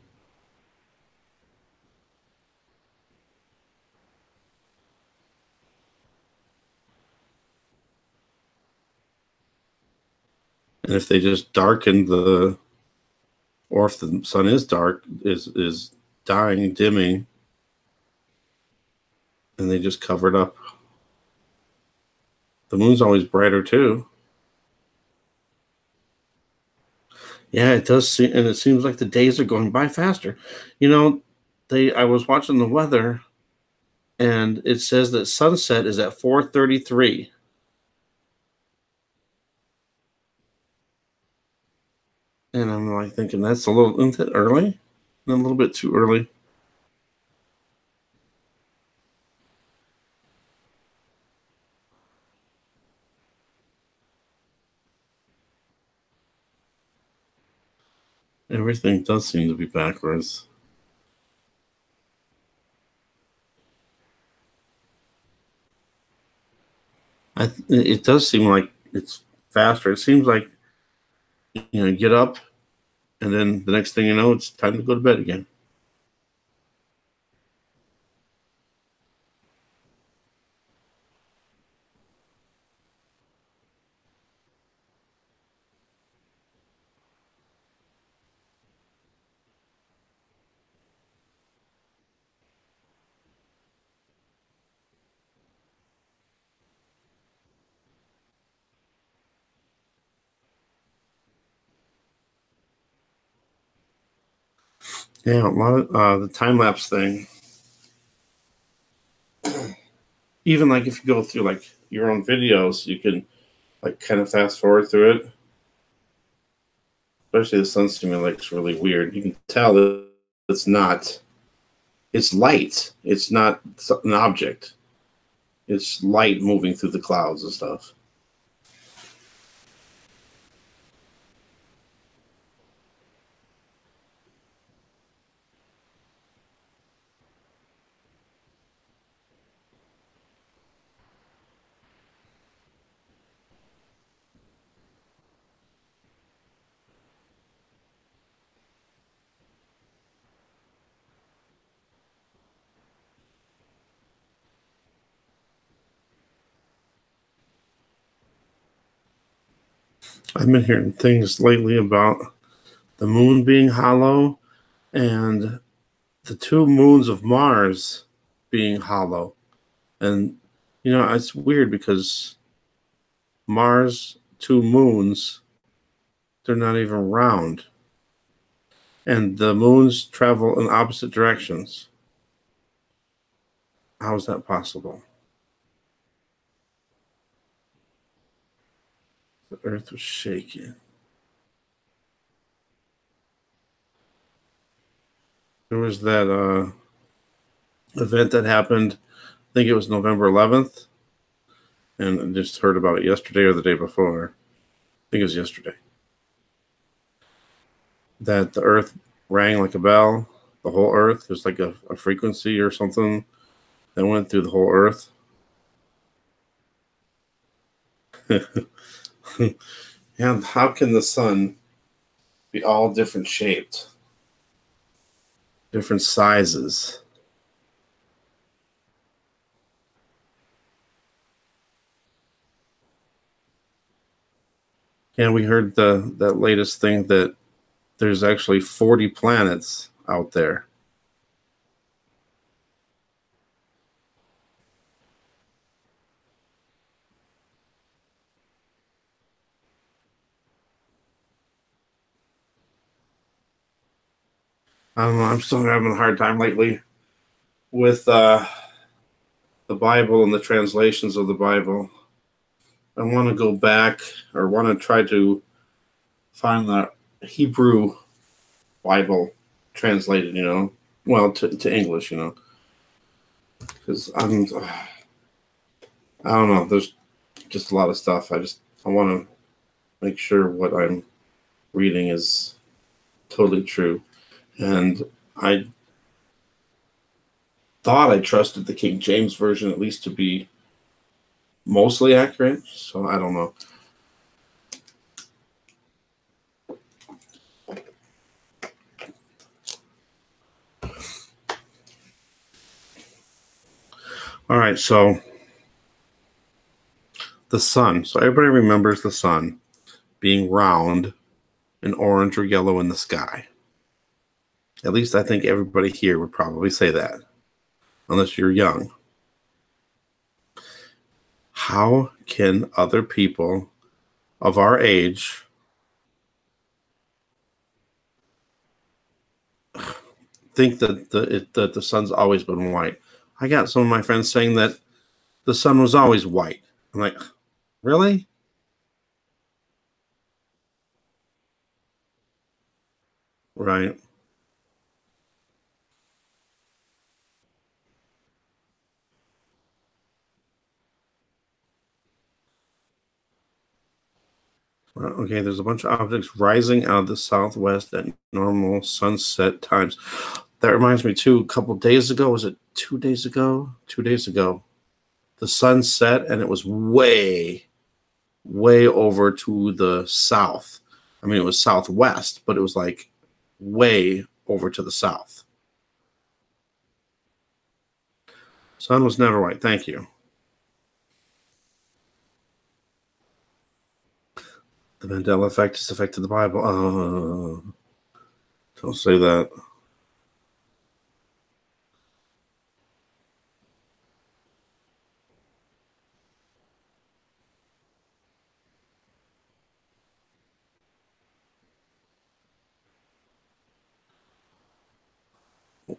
And if they just darken the, or if the sun is dark, is dying, dimming, and they just cover it up. The moon's always brighter too. Yeah, it does seem, and it seems like the days are going by faster. You know, I was watching the weather, and it says that sunset is at 4:33. And I'm like thinking that's isn't it early? A little bit too early. Everything does seem to be backwards. It does seem like it's faster. It seems like, you get up, and then the next thing you know, it's time to go to bed again. Yeah, a lot of the time lapse thing. Even like if you go through like your own videos, you can like kind of fast forward through it. Especially the sun looks really weird. You can tell that it's not. It's light. It's not an object. It's light moving through the clouds and stuff. I've been hearing things lately about the moon being hollow and the two moons of Mars being hollow. And, it's weird because Mars, two moons, they're not even round. And the moons travel in opposite directions. How is that possible? The earth was shaking. There was that event that happened, I think it was November 11th, and I just heard about it yesterday or the day before. I think it was yesterday. That the earth rang like a bell, the whole earth. There's like a frequency or something that went through the whole earth. And how can the sun be all different shaped, different sizes? And we heard that latest thing that there's actually 40 planets out there. I don't know. I'm still having a hard time lately with the Bible and the translations of the Bible. I want to go back, or want to try to find the Hebrew Bible translated, well, to English, because I don't know. There's just a lot of stuff. I want to make sure what I'm reading is totally true. And I thought I trusted the King James Version at least to be mostly accurate. So I don't know. All right, so the sun. So everybody remembers the sun. being round and orange or yellow in the sky. At least I think everybody here would probably say that, unless you're young. How can other people of our age think that the sun's always been white? I got some of my friends saying that the sun was always white. I'm like, really? Right. Okay, there's a bunch of objects rising out of the southwest at normal sunset times. That reminds me, too, a couple days ago, was it 2 days ago? 2 days ago, the sun set and it was way, way over to the south. I mean, it was southwest, but it was like way over to the south. Sun was never white. Thank you. The Mandela effect has affected the Bible. Don't say that.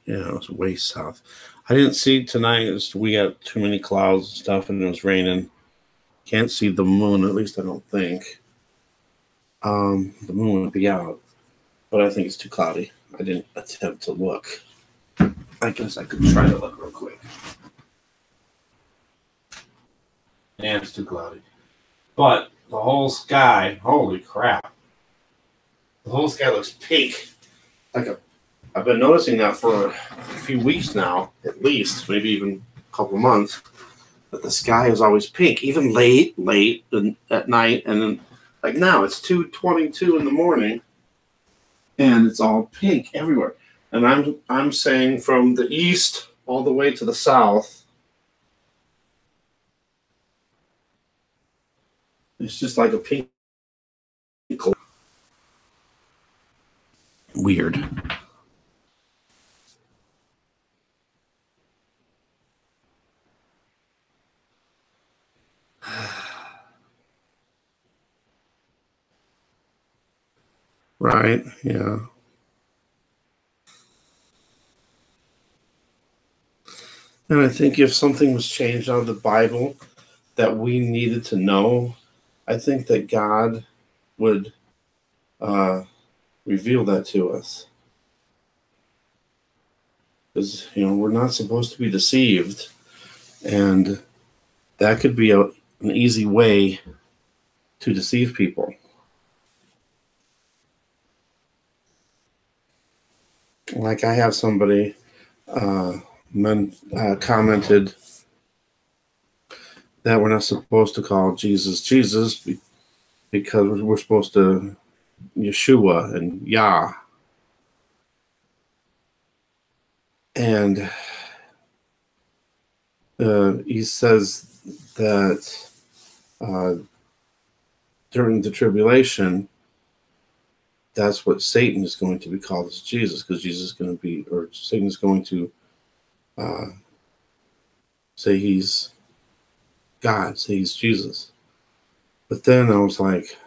Yeah, it was way south. I didn't see tonight. We got too many clouds and stuff, and it was raining. Can't see the moon, at least I don't think. The moon would be out, but I think it's too cloudy. I didn't attempt to look. I guess I could try to look real quick. Yeah, it's too cloudy. But the whole sky, holy crap. The whole sky looks pink. I've been noticing that for a few weeks now, at least, maybe even a couple of months, that the sky is always pink, even late at night, and then like now it's 2:22 in the morning, and it's all pink everywhere. And I'm saying from the east all the way to the south, it's just like a pink. Weird. Right, yeah. And I think if something was changed out of the Bible that we needed to know, I think that God would reveal that to us. Because, we're not supposed to be deceived. And that could be an easy way to deceive people. Like I have somebody commented that we're not supposed to call Jesus Jesus because we're supposed to Yeshua and Yah. And he says that during the tribulation, that's what Satan is going to be called as Jesus, because Jesus is going to be, or Satan is going to say he's God, say he's Jesus. But then I was like,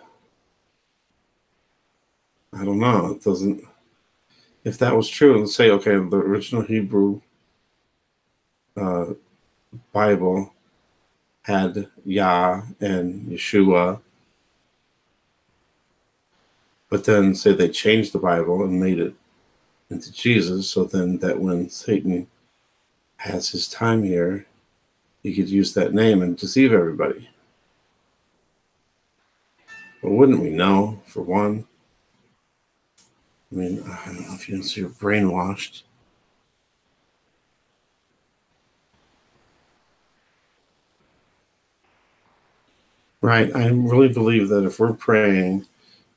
I don't know. It doesn't. If that was true, let's say, okay, the original Hebrew Bible had Yah and Yeshua, but then say they changed the Bible and made it into Jesus, so then that when Satan has his time here, he could use that name and deceive everybody. But wouldn't we know, for one? I mean, I don't know if you're brainwashed. Right. I really believe that if we're praying,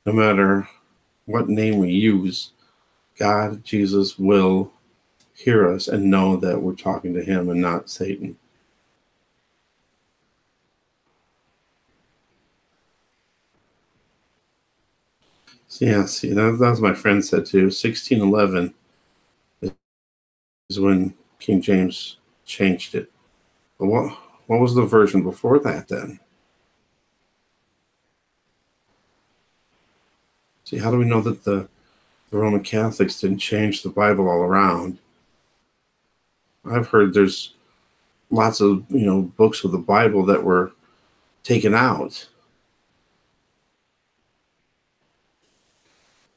no matter what name we use, God, Jesus, will hear us and know that we're talking to him and not Satan. So yeah, see, that's my friend said too. 1611 is when King James changed it. But what was the version before that then? See, how do we know that the Roman Catholics didn't change the Bible all around? I've heard there's lots of books of the Bible that were taken out.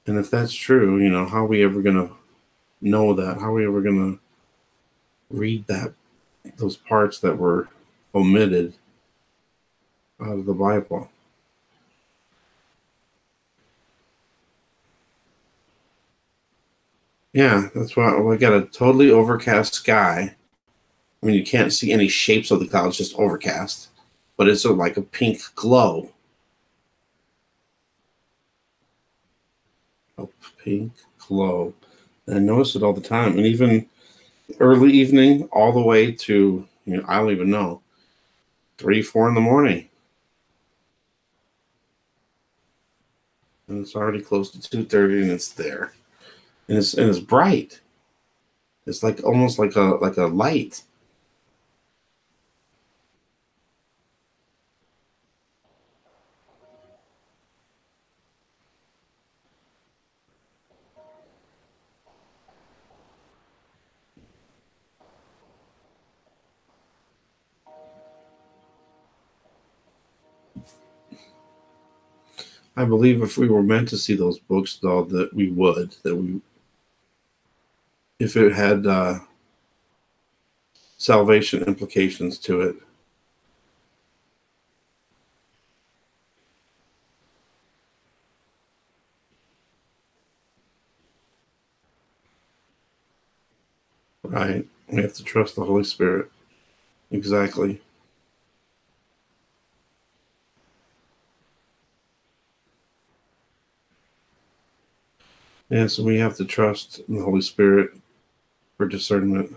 And if that's true, how are we ever going to know that? How are we ever going to read those parts that were omitted out of the Bible? Yeah, that's why we got a totally overcast sky. I mean, you can't see any shapes of the clouds, just overcast. But it's like a pink glow. A pink glow. And I notice it all the time. And even early evening, all the way to, I don't even know, 3, 4 in the morning. And it's already close to 2:30 and it's there. And it's bright. It's like almost like a light. I believe if we were meant to see those books, though, that we would. If it had salvation implications to it. Right. We have to trust the Holy Spirit. Exactly. Yeah, so we have to trust in the Holy Spirit for discernment.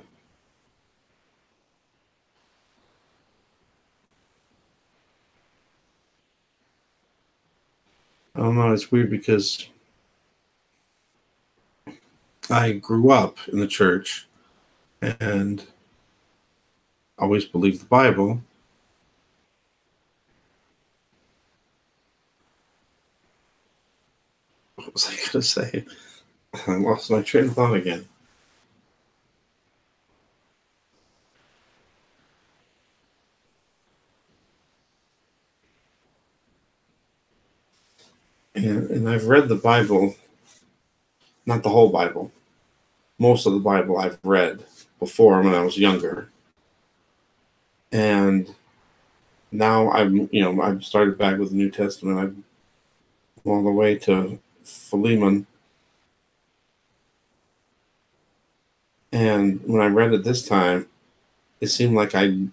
I don't know, it's weird because I grew up in the church and always believed the Bible. What was I going to say? I lost my train of thought again. And I've read the Bible, not the whole Bible. Most of the Bible I've read before when I was younger. And now I've started back with the New Testament. I'm all the way to Philemon. And when I read it this time, it seemed like I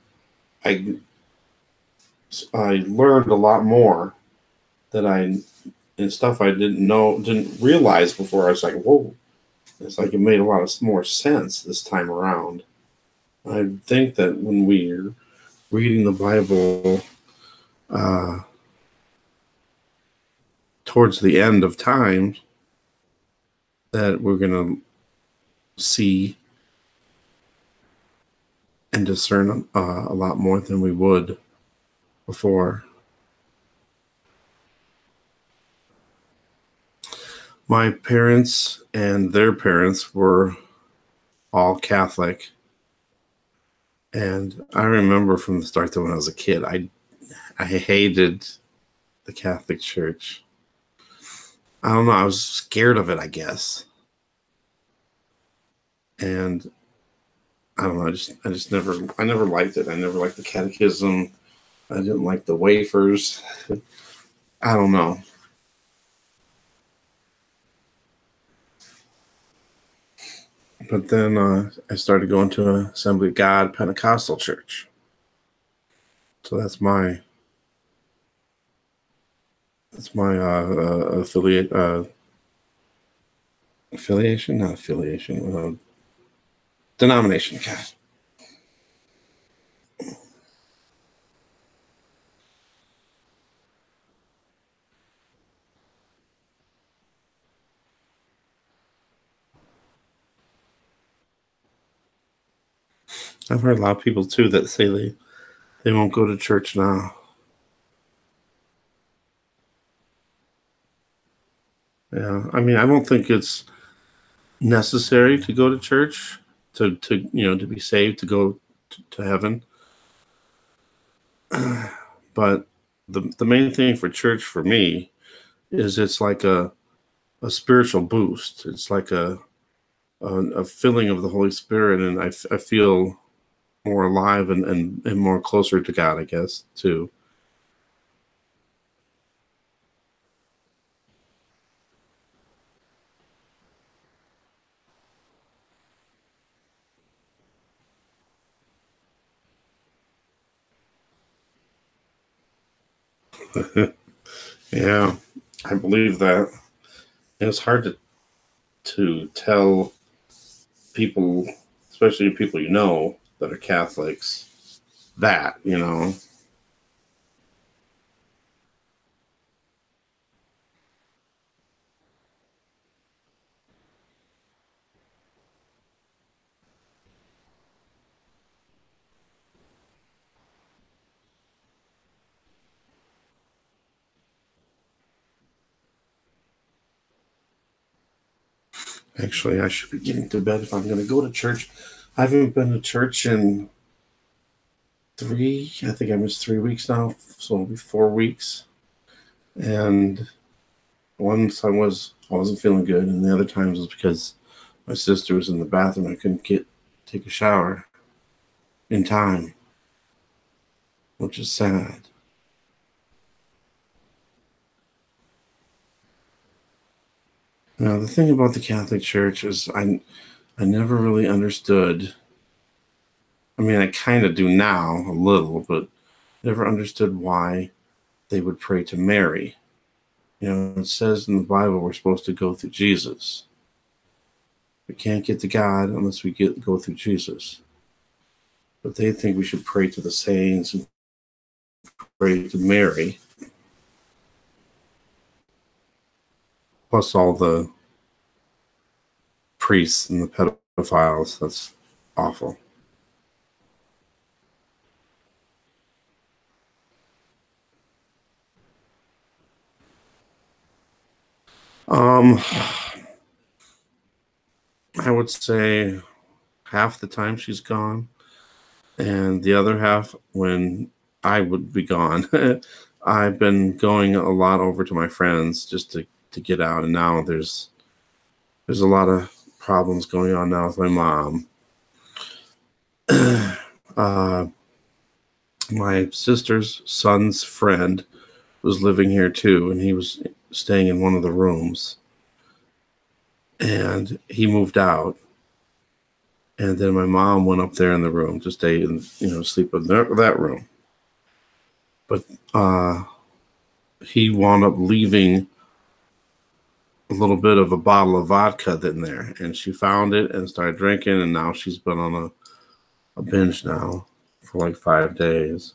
learned a lot more that and stuff I didn't realize before. I was like, whoa, it's like it made a lot of more sense this time around. I think that when we're reading the Bible towards the end of time, that we're going to see and discern a lot more than we would before. My parents and their parents were all Catholic. And I remember from the start that when I was a kid, I hated the Catholic Church. I don't know, I was scared of it, I guess. And I don't know, I never liked it. I never liked the catechism. I didn't like the wafers. I don't know. But then I started going to an Assembly of God Pentecostal church. So that's my denomination. God. I've heard a lot of people too that say they won't go to church now. Yeah, I mean, I don't think it's necessary to go to church to to be saved, to go to heaven. But the main thing for church for me is it's like a spiritual boost. It's like a filling of the Holy Spirit, and I feel more alive and more closer to God, I guess, too. Yeah, I believe that. And it's hard to tell people, especially people you know that are Catholics, that, you know. Actually, I should be getting to bed if I'm going to go to church. I haven't been to church in I think I missed 3 weeks now, so it'll be 4 weeks. And once I wasn't feeling good, and the other times was because my sister was in the bathroom. I couldn't take a shower in time, which is sad. Now, the thing about the Catholic Church is I never really understood. I mean, I kind of do now a little, but never understood why they would pray to Mary. You know, it says in the Bible we're supposed to go through Jesus. We can't get to God unless we go through Jesus. But they think we should pray to the saints and pray to Mary. Plus all the priests and the pedophiles. That's awful. I would say half the time she's gone, and the other half when I would be gone. I've been going a lot over to my friends just to get out, and now there's a lot of problems going on now with my mom. My sister's son's friend was living here too, and he was staying in one of the rooms. And he moved out. And then my mom went up there in the room to stay and sleep in that room. But he wound up leaving a little bit of a bottle of vodka in there, and she found it and started drinking, and now she's been on a binge now for like 5 days,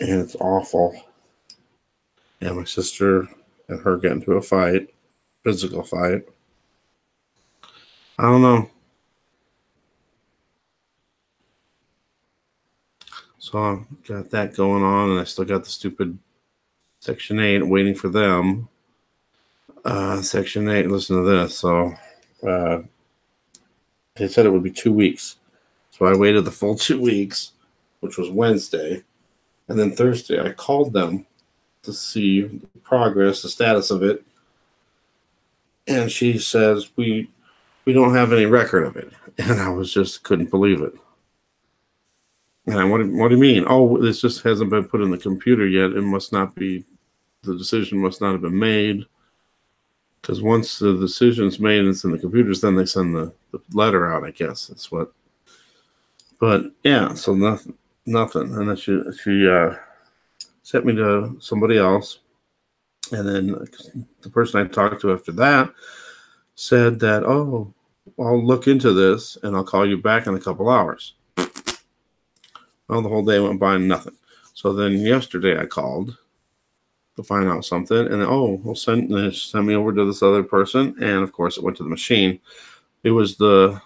and it's awful. And my sister and her get into a fight, physical fight. I don't know. So I've got that going on, and I still got the stupid Section 8 waiting for them. Section 8, listen to this. So they said it would be 2 weeks. So I waited the full 2 weeks, which was Wednesday. And then Thursday, I called them to see the progress, the status of it. And she says, we don't have any record of it. And I couldn't believe it. And what do you mean? Oh, this just hasn't been put in the computer yet. The decision must not have been made. Because once the decision's made and it's in the computers, then they send the letter out, I guess. That's what. But yeah, so nothing. And then she sent me to somebody else. And then the person I talked to after that said that, oh, I'll look into this and I'll call you back in a couple hours. Well, the whole day went by and nothing. So then yesterday I called to find out something, and they send me over to this other person, and of course it went to the machine. It was the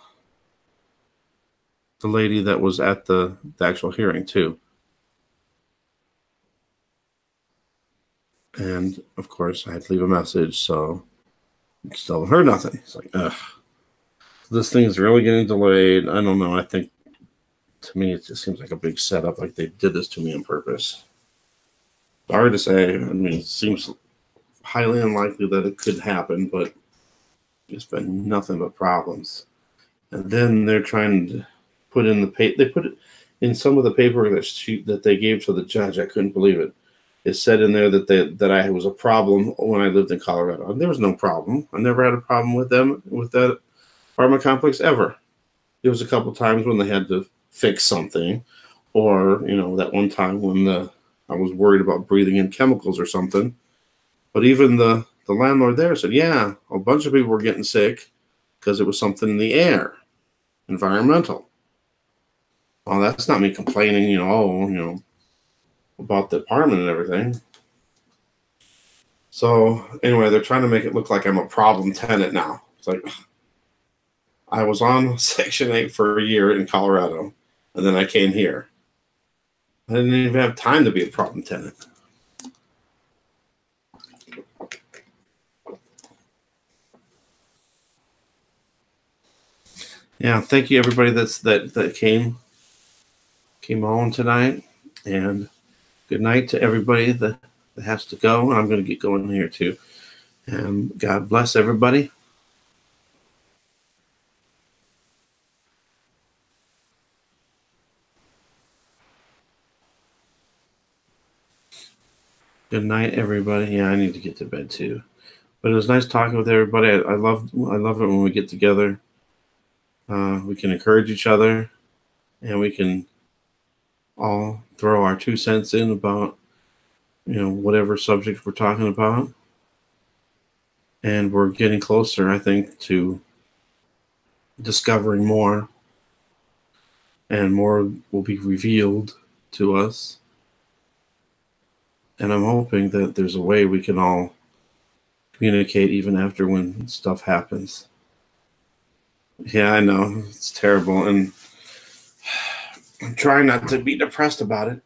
the lady that was at the actual hearing too. And of course, I had to leave a message, so still heard nothing. It's like, ugh, this thing is really getting delayed. I don't know. I think to me, it just seems like a big setup, like they did this to me on purpose. Hard to say. I mean, it seems highly unlikely that it could happen, but it's been nothing but problems. And then they're trying to put in they put it in some of the paperwork that they gave to the judge. I couldn't believe it. It said in there that I was a problem when I lived in Colorado. And there was no problem. I never had a problem with them, with that apartment complex ever. There was a couple times when they had to fix something, or, you know, that one time when I was worried about breathing in chemicals or something. But even the landlord there said, yeah, a bunch of people were getting sick because it was something in the air, environmental. Well, that's not me complaining, about the apartment and everything. So anyway, they're trying to make it look like I'm a problem tenant now. It's like, I was on Section 8 for a year in Colorado, and then I came here. I didn't even have time to be a problem tenant. Yeah, thank you everybody that came on tonight, and good night to everybody that has to go. I'm going to get going here too. And God bless everybody. Good night, everybody. Yeah, I need to get to bed too. But it was nice talking with everybody. I love it when we get together. We can encourage each other, and we can all throw our 2 cents in about, whatever subject we're talking about. And we're getting closer, I think, to discovering more, and more will be revealed to us. And I'm hoping that there's a way we can all communicate even after when stuff happens. Yeah, I know. It's terrible. And I'm trying not to be depressed about it.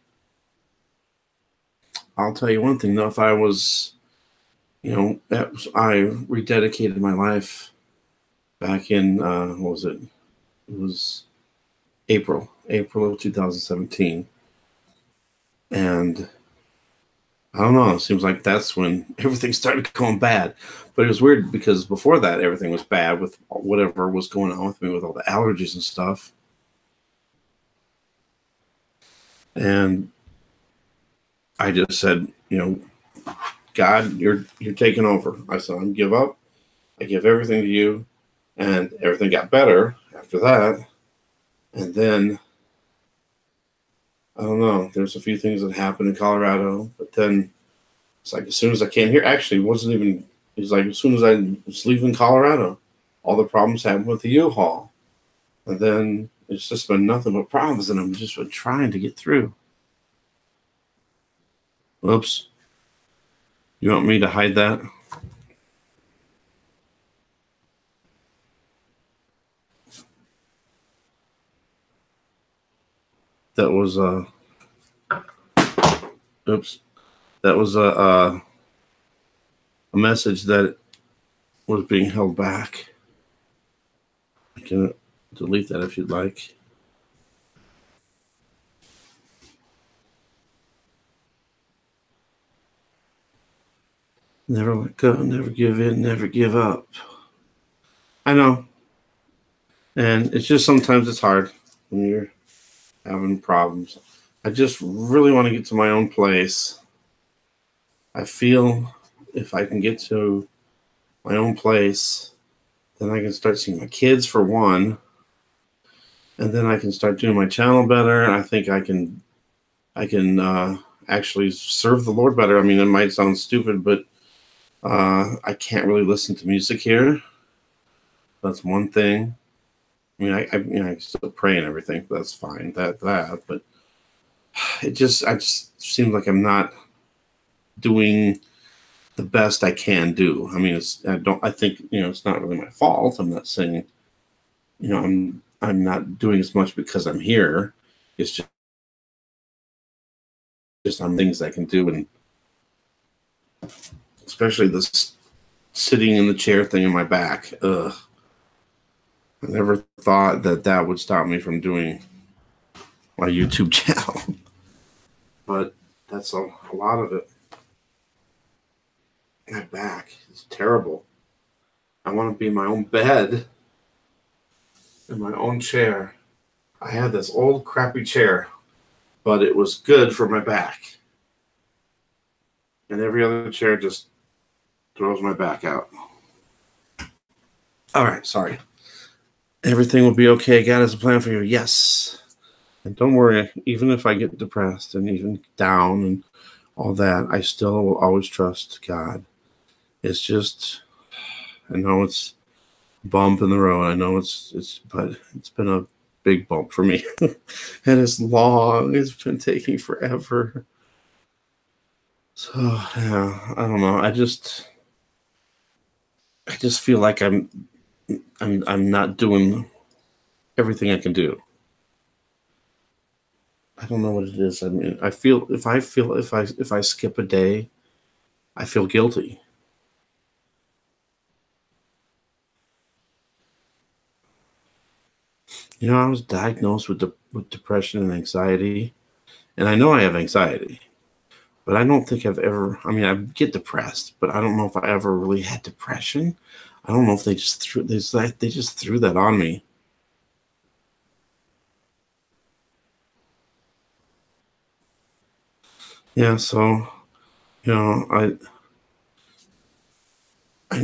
I'll tell you one thing, though. If I was, I rededicated my life back in, what was it? It was April of 2017. And I don't know. It seems like that's when everything started going bad. But it was weird because before that, everything was bad with whatever was going on with me with all the allergies and stuff. And I just said, God, you're taking over. I said, I give up. I give everything to you. And everything got better after that. And then, I don't know, there's a few things that happened in Colorado, but then it's like as soon as I came here, actually, it's like as soon as I was leaving Colorado, all the problems happened with the U-Haul. And then it's just been nothing but problems, and I'm just been trying to get through. Oops. You want me to hide that? That was oops. That was a message that was being held back. I can delete that if you'd like. Never let go, never give in, never give up. I know. And it's just sometimes it's hard when you're having problems. I just really want to get to my own place. I feel if I can get to my own place, then I can start seeing my kids for one. And then I can start doing my channel better. I think I can actually serve the Lord better. I mean, it might sound stupid, but I can't really listen to music here. That's one thing. I mean, I can still pray and everything. But that's fine. But I just seems like I'm not doing the best I can do. I mean, I think it's not really my fault. I'm not saying, I'm I'm not doing as much because I'm here. It's just on things I can do, and especially this sitting in the chair thing in my back. Ugh. I never thought that would stop me from doing my YouTube channel, but that's a lot of it. My back is terrible. I want to be in my own bed, in my own chair. I had this old crappy chair, but it was good for my back. And every other chair just throws my back out. All right, sorry. Everything will be okay. God has a plan for you. Yes. And don't worry, even if I get depressed and even down and all that, I still will always trust God. It's just, I know it's a bump in the road. I know but it's been a big bump for me. And it's long. It's been taking forever. So yeah, I don't know. I just feel like I'm not doing everything I can do. I don't know what it is. I mean, if I skip a day, I feel guilty. You know, I was diagnosed with depression and anxiety, and I know I have anxiety, but I don't think I've ever. I mean, I get depressed, but I don't know if I ever really had depression. I don't know if they just threw that on me. Yeah, so I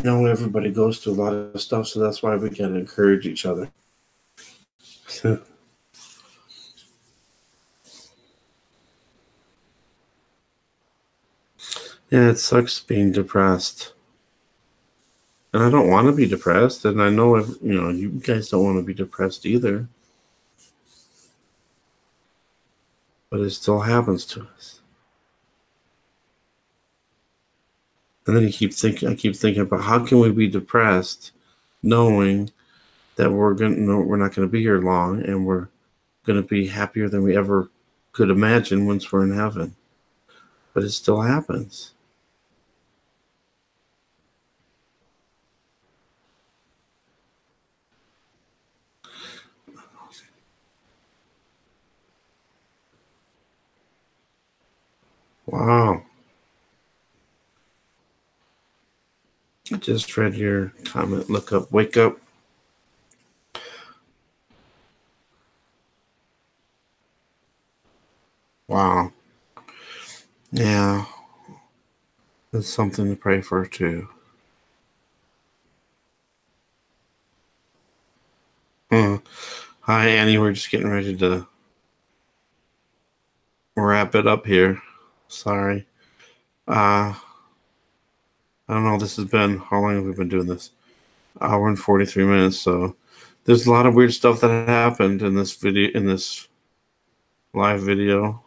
know everybody goes through a lot of stuff, so that's why we gotta encourage each other. Yeah, it sucks being depressed. And I don't want to be depressed, and I know you guys don't want to be depressed either. But it still happens to us. And then I keep thinking about how can we be depressed knowing that we're not gonna be here long and we're gonna be happier than we ever could imagine once we're in heaven. But it still happens. Wow. I just read your comment. Look up, wake up. Wow. Yeah. That's something to pray for too. Hmm. Hi, Annie. We're just getting ready to wrap it up here. Sorry. I don't know. This has been, how long have we been doing this? Hour and 43 minutes. So there's a lot of weird stuff that happened in this live video.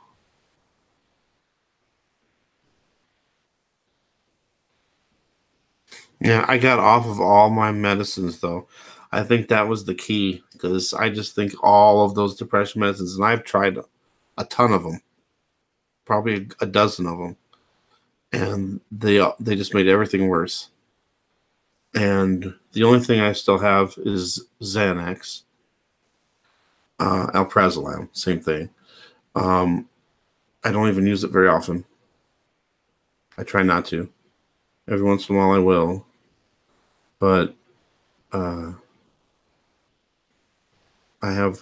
Yeah, I got off of all my medicines though. I think that was the key because I just think all of those depression medicines, and I've tried a ton of them, probably a dozen of them, and they just made everything worse. And the only thing I still have is Xanax, alprazolam, same thing. Um, I don't even use it very often. I try not to. Every once in a while, I will, but uh, I have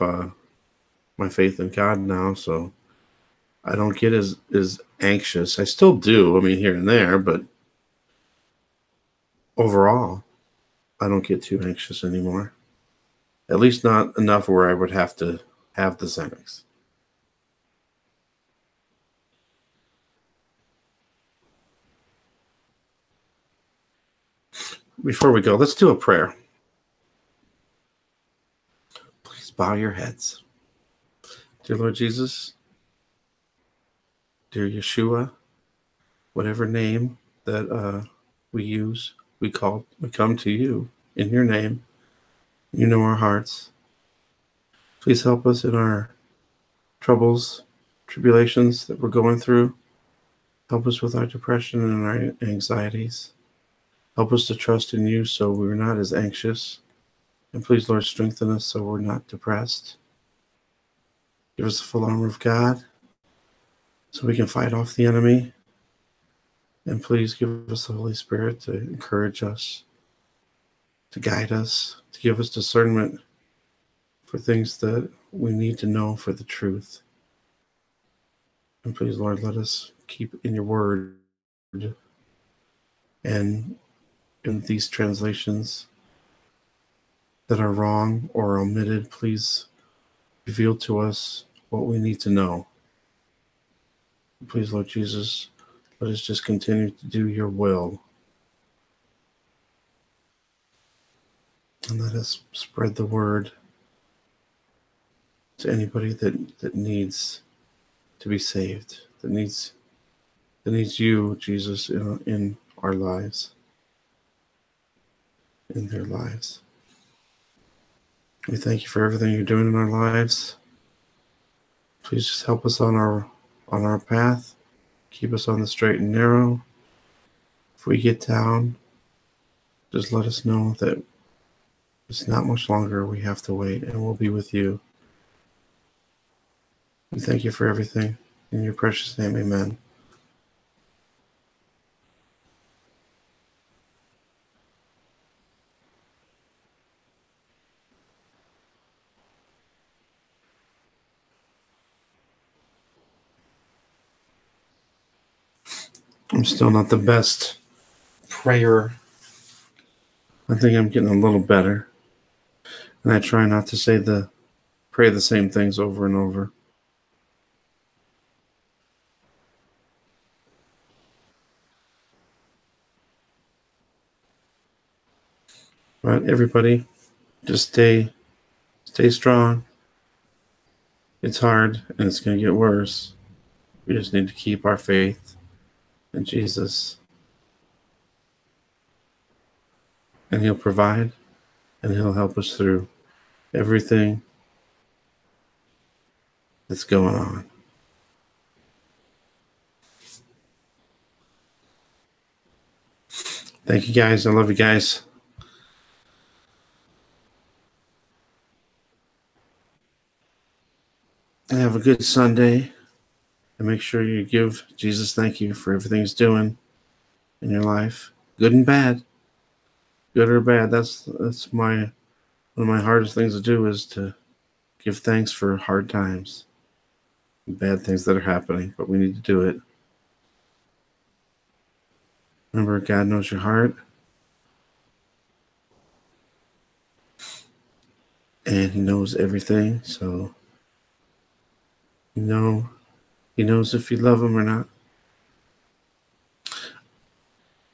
my faith in God now, so I don't get as anxious. I still do. I mean, here and there, but overall, I don't get too anxious anymore. At least not enough where I would have to have the Xanax. Before we go, let's do a prayer. Please bow your heads. Dear Lord Jesus, dear Yeshua, whatever name that we use, we come to you in your name. You know our hearts. Please help us in our troubles, tribulations that we're going through. Help us with our depression and our anxieties. Help us to trust in you so we're not as anxious. And please, Lord, strengthen us so we're not depressed. Give us the full armor of God so we can fight off the enemy. And please give us the Holy Spirit to encourage us, to guide us, to give us discernment for things that we need to know for the truth. And please, Lord, let us keep in your word and in these translations that are wrong or omitted, please reveal to us what we need to know. Please, Lord Jesus, let us just continue to do your will. And let us spread the word to anybody that needs to be saved, that needs you, Jesus, in our lives, in their lives. We thank you for everything you're doing in our lives. Please just help us on our path. Keep us on the straight and narrow. If we get down, just let us know that it's not much longer we have to wait, and we'll be with you. We thank you for everything. In your precious name, amen. I'm still not the best prayer. I think I'm getting a little better. And I try not to pray the same things over and over. But everybody, just stay strong. It's hard and it's going to get worse. We just need to keep our faith in Jesus. And he'll provide and he'll help us through everything that's going on. Thank you guys. I love you guys. Have a good Sunday. And make sure you give Jesus thank you for everything he's doing in your life. Good and bad. Good or bad. That's one of my hardest things to do is to give thanks for hard times. Bad things that are happening. But we need to do it. Remember, God knows your heart. And he knows everything. So, he knows if you love him or not.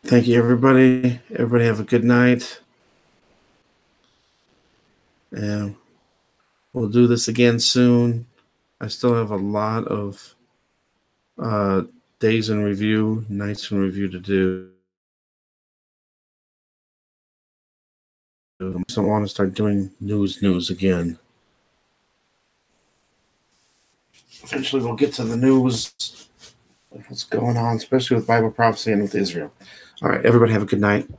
Thank you, everybody. Everybody have a good night. And we'll do this again soon. I still have a lot of days in review, nights in review to do. I don't want to start doing news again. Eventually we'll get to the news of what's going on, especially with Bible prophecy and with Israel. All right, everybody have a good night.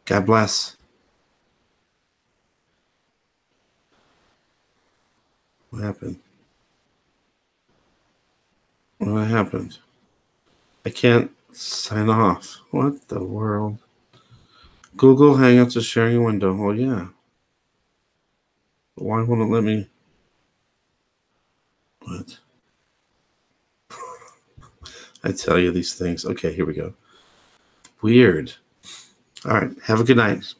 God bless. What happened? What happened? I can't sign off. What the world? Google Hangouts is sharing a window. Well, yeah. But why won't it let me? What? I tell you these things. Okay, here we go. Weird. All right. Have a good night.